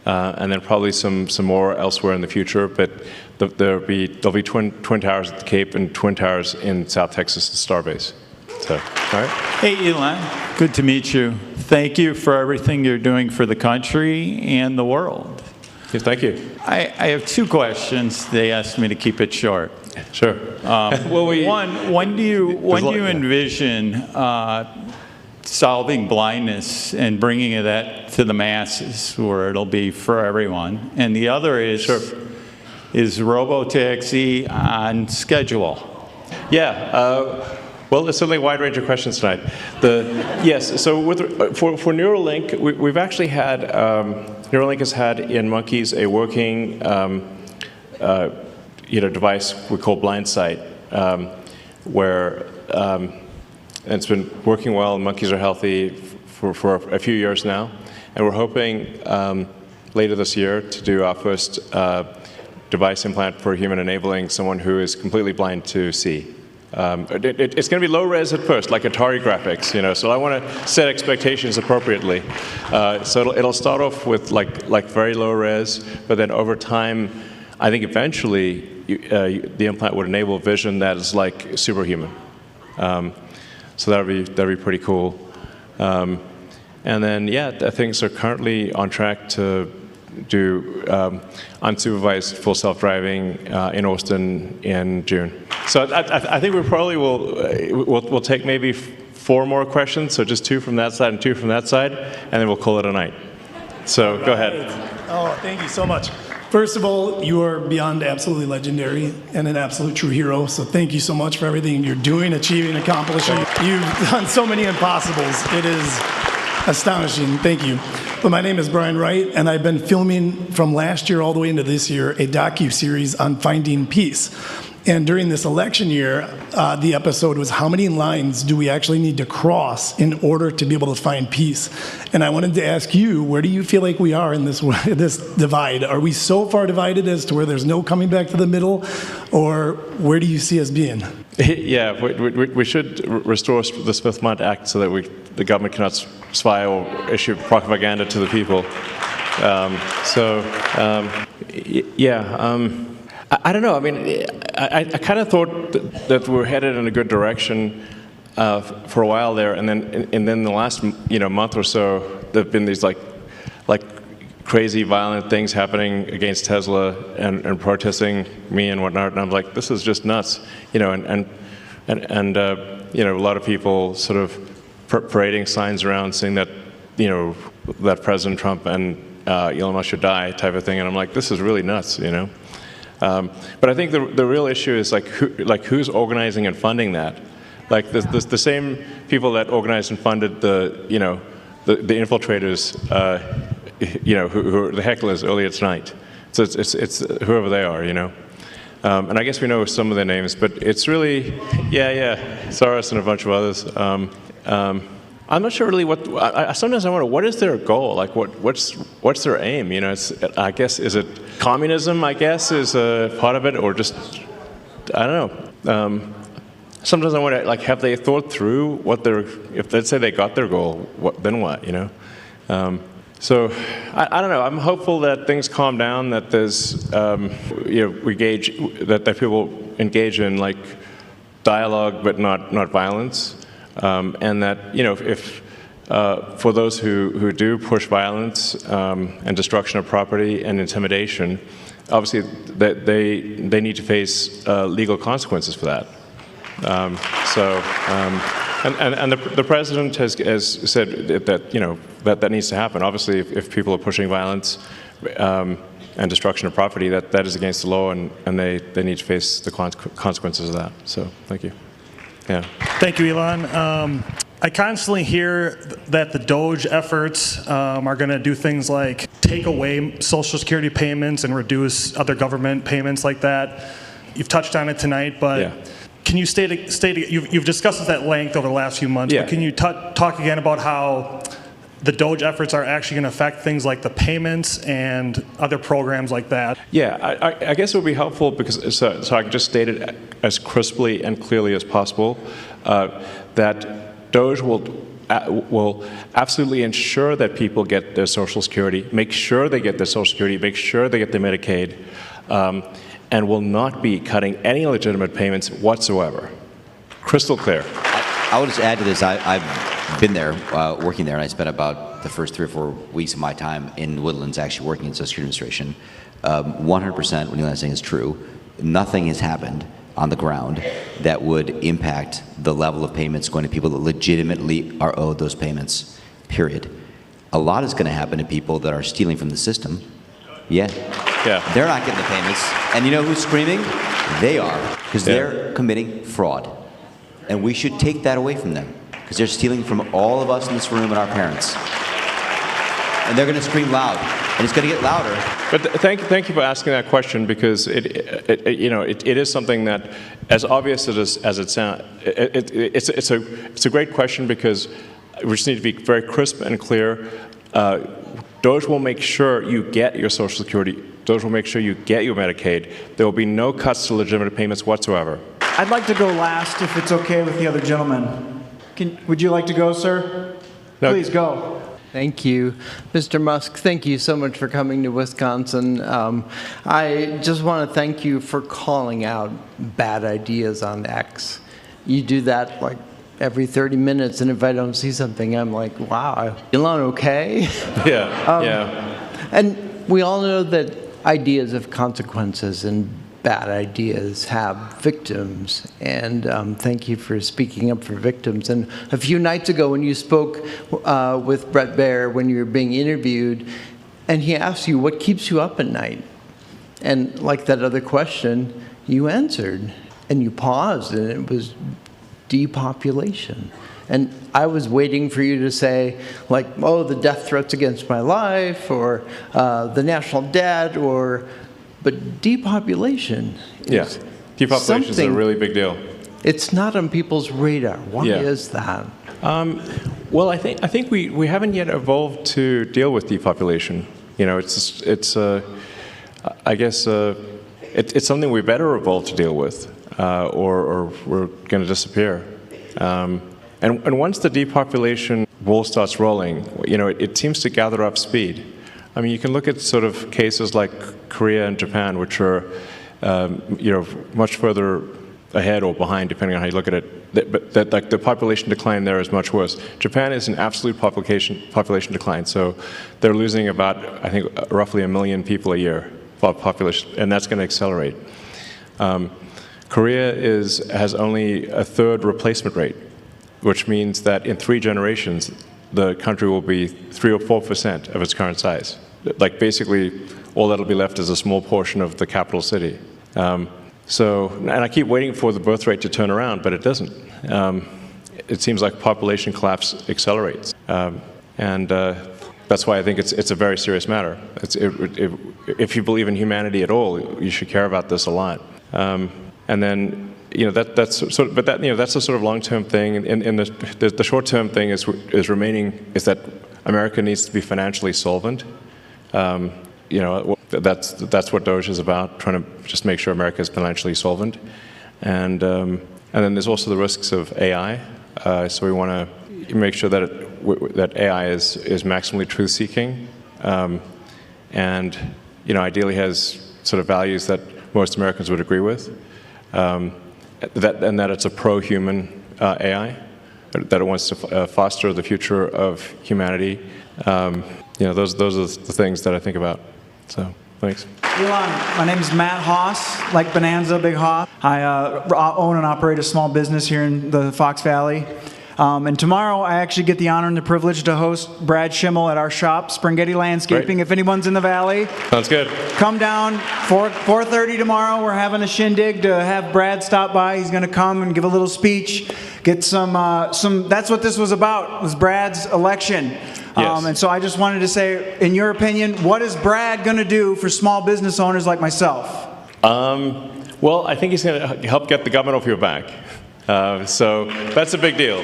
and then probably some more elsewhere in the future. But there'll be twin towers at the Cape and twin towers in South Texas, the Starbase. So, all right. Hey, Elon. Good to meet you. Thank you for everything you're doing for the country and the world. Yes, thank you. I have 2 questions. They asked me to keep it short. Sure. When do you envision solving blindness and bringing that to the masses where it'll be for everyone? And the other is, is robotaxi on schedule? Yeah. Well, there's certainly a wide range of questions tonight. Yes, so for Neuralink, we've actually had, Neuralink has had in monkeys a working device we call BlindSight, where it's been working well, and monkeys are healthy for a few years now. And we're hoping later this year to do our first device implant for human enabling someone who is completely blind to see. It's going to be low res at first, like Atari graphics, so I want to set expectations appropriately. So it'll start off with like very low res, but then over time, I think eventually the implant would enable vision that is like superhuman. So that'd be pretty cool. And then things are currently on track to do unsupervised full self-driving in Austin in June. So I think we probably we'll take maybe 4 more questions, so just 2 from that side and 2 from that side, and then we'll call it a night. So go ahead. Oh, thank you so much. First of all, you are beyond absolutely legendary and an absolute true hero, so thank you so much for everything you're doing, achieving, accomplishing. You've done so many impossibles. It is astonishing. Thank you. But my name is Brian Wright, and I've been filming from last year all the way into this year a docu-series on finding peace. And during this election year, the episode was how many lines do we actually need to cross in order to be able to find peace? And I wanted to ask you, where do you feel like we are in this divide? Are we so far divided as to where there's no coming back to the middle, or where do you see us being? Yeah, we should restore the Smith-Mundt Act so that the government cannot spy or issue propaganda to the people. I don't know. I mean, I kind of thought that we were headed in a good direction for a while there, and then the last month or so, there've been these like crazy violent things happening against Tesla and protesting me and whatnot, and I'm like, this is just nuts, and a lot of people sort of parading signs around saying that that President Trump and Elon Musk should die type of thing, and I'm like, this is really nuts, But I think the real issue is who's organizing and funding that. Like the same people that organized and funded the infiltrators, who are the hecklers earlier tonight. So it's whoever they are, And I guess we know some of their names, but it's really, Soros and a bunch of others. I'm not sure really sometimes I wonder, what is their goal? Like, what's their aim? I guess, is it communism, I guess, is a part of it, or just, I don't know. sometimes I wonder, like, have they thought through what if let's say they got their goal, then what, you know? So I don't know. I'm hopeful that things calm down, that there's, that people engage in like dialogue but not violence, and that if for those who do push violence and destruction of property and intimidation, obviously that they need to face legal consequences for that. And the president has said that that needs to happen. Obviously, if people are pushing violence and destruction of property, that is against the law, and they need to face the consequences of that. So, thank you. Yeah. Thank you, Elon. I constantly hear that the DOGE efforts are going to do things like take away Social Security payments and reduce other government payments like that. You've touched on it tonight, but. Yeah. Can you you've discussed this at length over the last few months, but can you talk again about how the DOGE efforts are actually going to affect things like the payments and other programs like that? Yeah, I guess it would be helpful because, so I can just state it as crisply and clearly as possible, that DOGE will absolutely ensure that people get their Social Security, make sure they get their Social Security, make sure they get their Medicaid, and will not be cutting any legitimate payments whatsoever. Crystal clear. I will just add to this. I've been there, working there, and I spent about the first 3 or 4 weeks of my time in Woodlands actually working in Social Security Administration. 100% what Elon's saying is true. Nothing has happened on the ground that would impact the level of payments going to people that legitimately are owed those payments, period. A lot is going to happen to people that are stealing from the system. Yeah. They're not getting the payments. And you know who's screaming? They are, because they're committing fraud. And we should take that away from them, because they're stealing from all of us in this room and our parents. And they're going to scream loud, and it's going to get louder. But thank you for asking that question, because it is something that, as obvious as it sounds, it's a great question, because we just need to be very crisp and clear. DOGE will make sure you get your Social Security. DOGE will make sure you get your Medicaid. There will be no cuts to legitimate payments whatsoever. I'd like to go last, if it's okay with the other gentleman. Would you like to go, sir? No. Please go. Thank you. Mr. Musk, thank you so much for coming to Wisconsin. I just want to thank you for calling out bad ideas on X. You do that like every 30 minutes, and if I don't see something, I'm like, wow, Elon okay? Yeah. And we all know that ideas have consequences, and bad ideas have victims. And thank you for speaking up for victims. And a few nights ago, when you spoke with Brett Baer, when you were being interviewed, and he asked you, what keeps you up at night? And like that other question, you answered, and you paused, and it was depopulation. And I was waiting for you to say, like, oh, the death threats against my life, or the national debt, but depopulation. Depopulation is a really big deal. It's not on people's radar. Why is that? Well, I think we haven't yet evolved to deal with depopulation. I guess it's something we better evolve to deal with, or we're going to disappear. And once the depopulation ball starts rolling, it seems to gather up speed. I mean, you can look at sort of cases like Korea and Japan, which are, much further ahead or behind, depending on how you look at it. But like the population decline there is much worse. Japan is an absolute population decline, so they're losing about, I think, roughly 1 million people a year population, and that's going to accelerate. Korea has only a third replacement rate, which means that in 3 generations, the country will be 3 or 4% of its current size. Like basically, all that'll be left is a small portion of the capital city. And I keep waiting for the birth rate to turn around, but it doesn't. It seems like population collapse accelerates. That's why I think it's a very serious matter. If you believe in humanity at all, you should care about this a lot. And then, that's sort of, but that's a sort of long-term thing. And the short-term thing is that America needs to be financially solvent. That's what DOGE is about, trying to just make sure America is financially solvent. And And then there's also the risks of AI. So we want to make sure that that AI is maximally truth-seeking, and ideally has sort of values that most Americans would agree with, and that it's a pro-human AI, that it wants to foster the future of humanity. Those are the things that I think about. So, thanks. Elon, my name is Matt Haas, like Bonanza, Big Haas. I own and operate a small business here in the Fox Valley. And tomorrow I actually get the honor and the privilege to host Brad Schimmel at our shop, Springhetti Landscaping. Great. If anyone's in the valley, sounds good. Come down 4:30 tomorrow. We're having a shindig to have Brad stop by. He's going to come and give a little speech, get some. That's what this was about. Was Brad's election. Yes. And so I just wanted to say, in your opinion, what is Brad going to do for small business owners like myself? Well, I think he's going to help get the government off your back. So that's a big deal.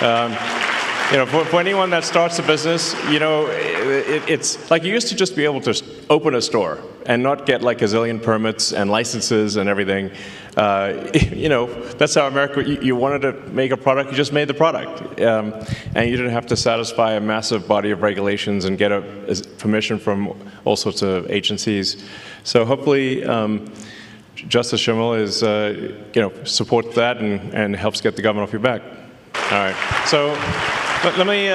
For anyone that starts a business, it's like you used to just be able to open a store and not get like a zillion permits and licenses and everything. That's how America, you wanted to make a product, you just made the product. And you didn't have to satisfy a massive body of regulations and get a permission from all sorts of agencies. So hopefully, Justice Schimmel is, supports that and helps get the government off your back. All right. So let me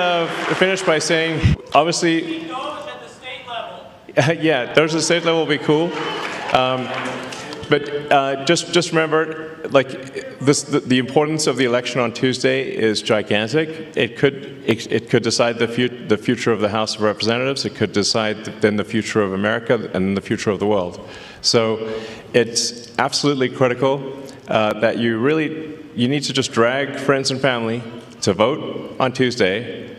finish by saying, obviously, yeah, those at the state level will be cool. But just remember, like the importance of the election on Tuesday is gigantic. It could decide the future of the House of Representatives. It could decide then the future of America and the future of the world. So it's absolutely critical that you need to just drag friends and family to vote on Tuesday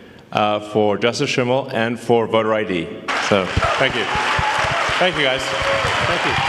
for Justice Schimmel and for voter ID. So thank you. Thank you, guys. Thank you.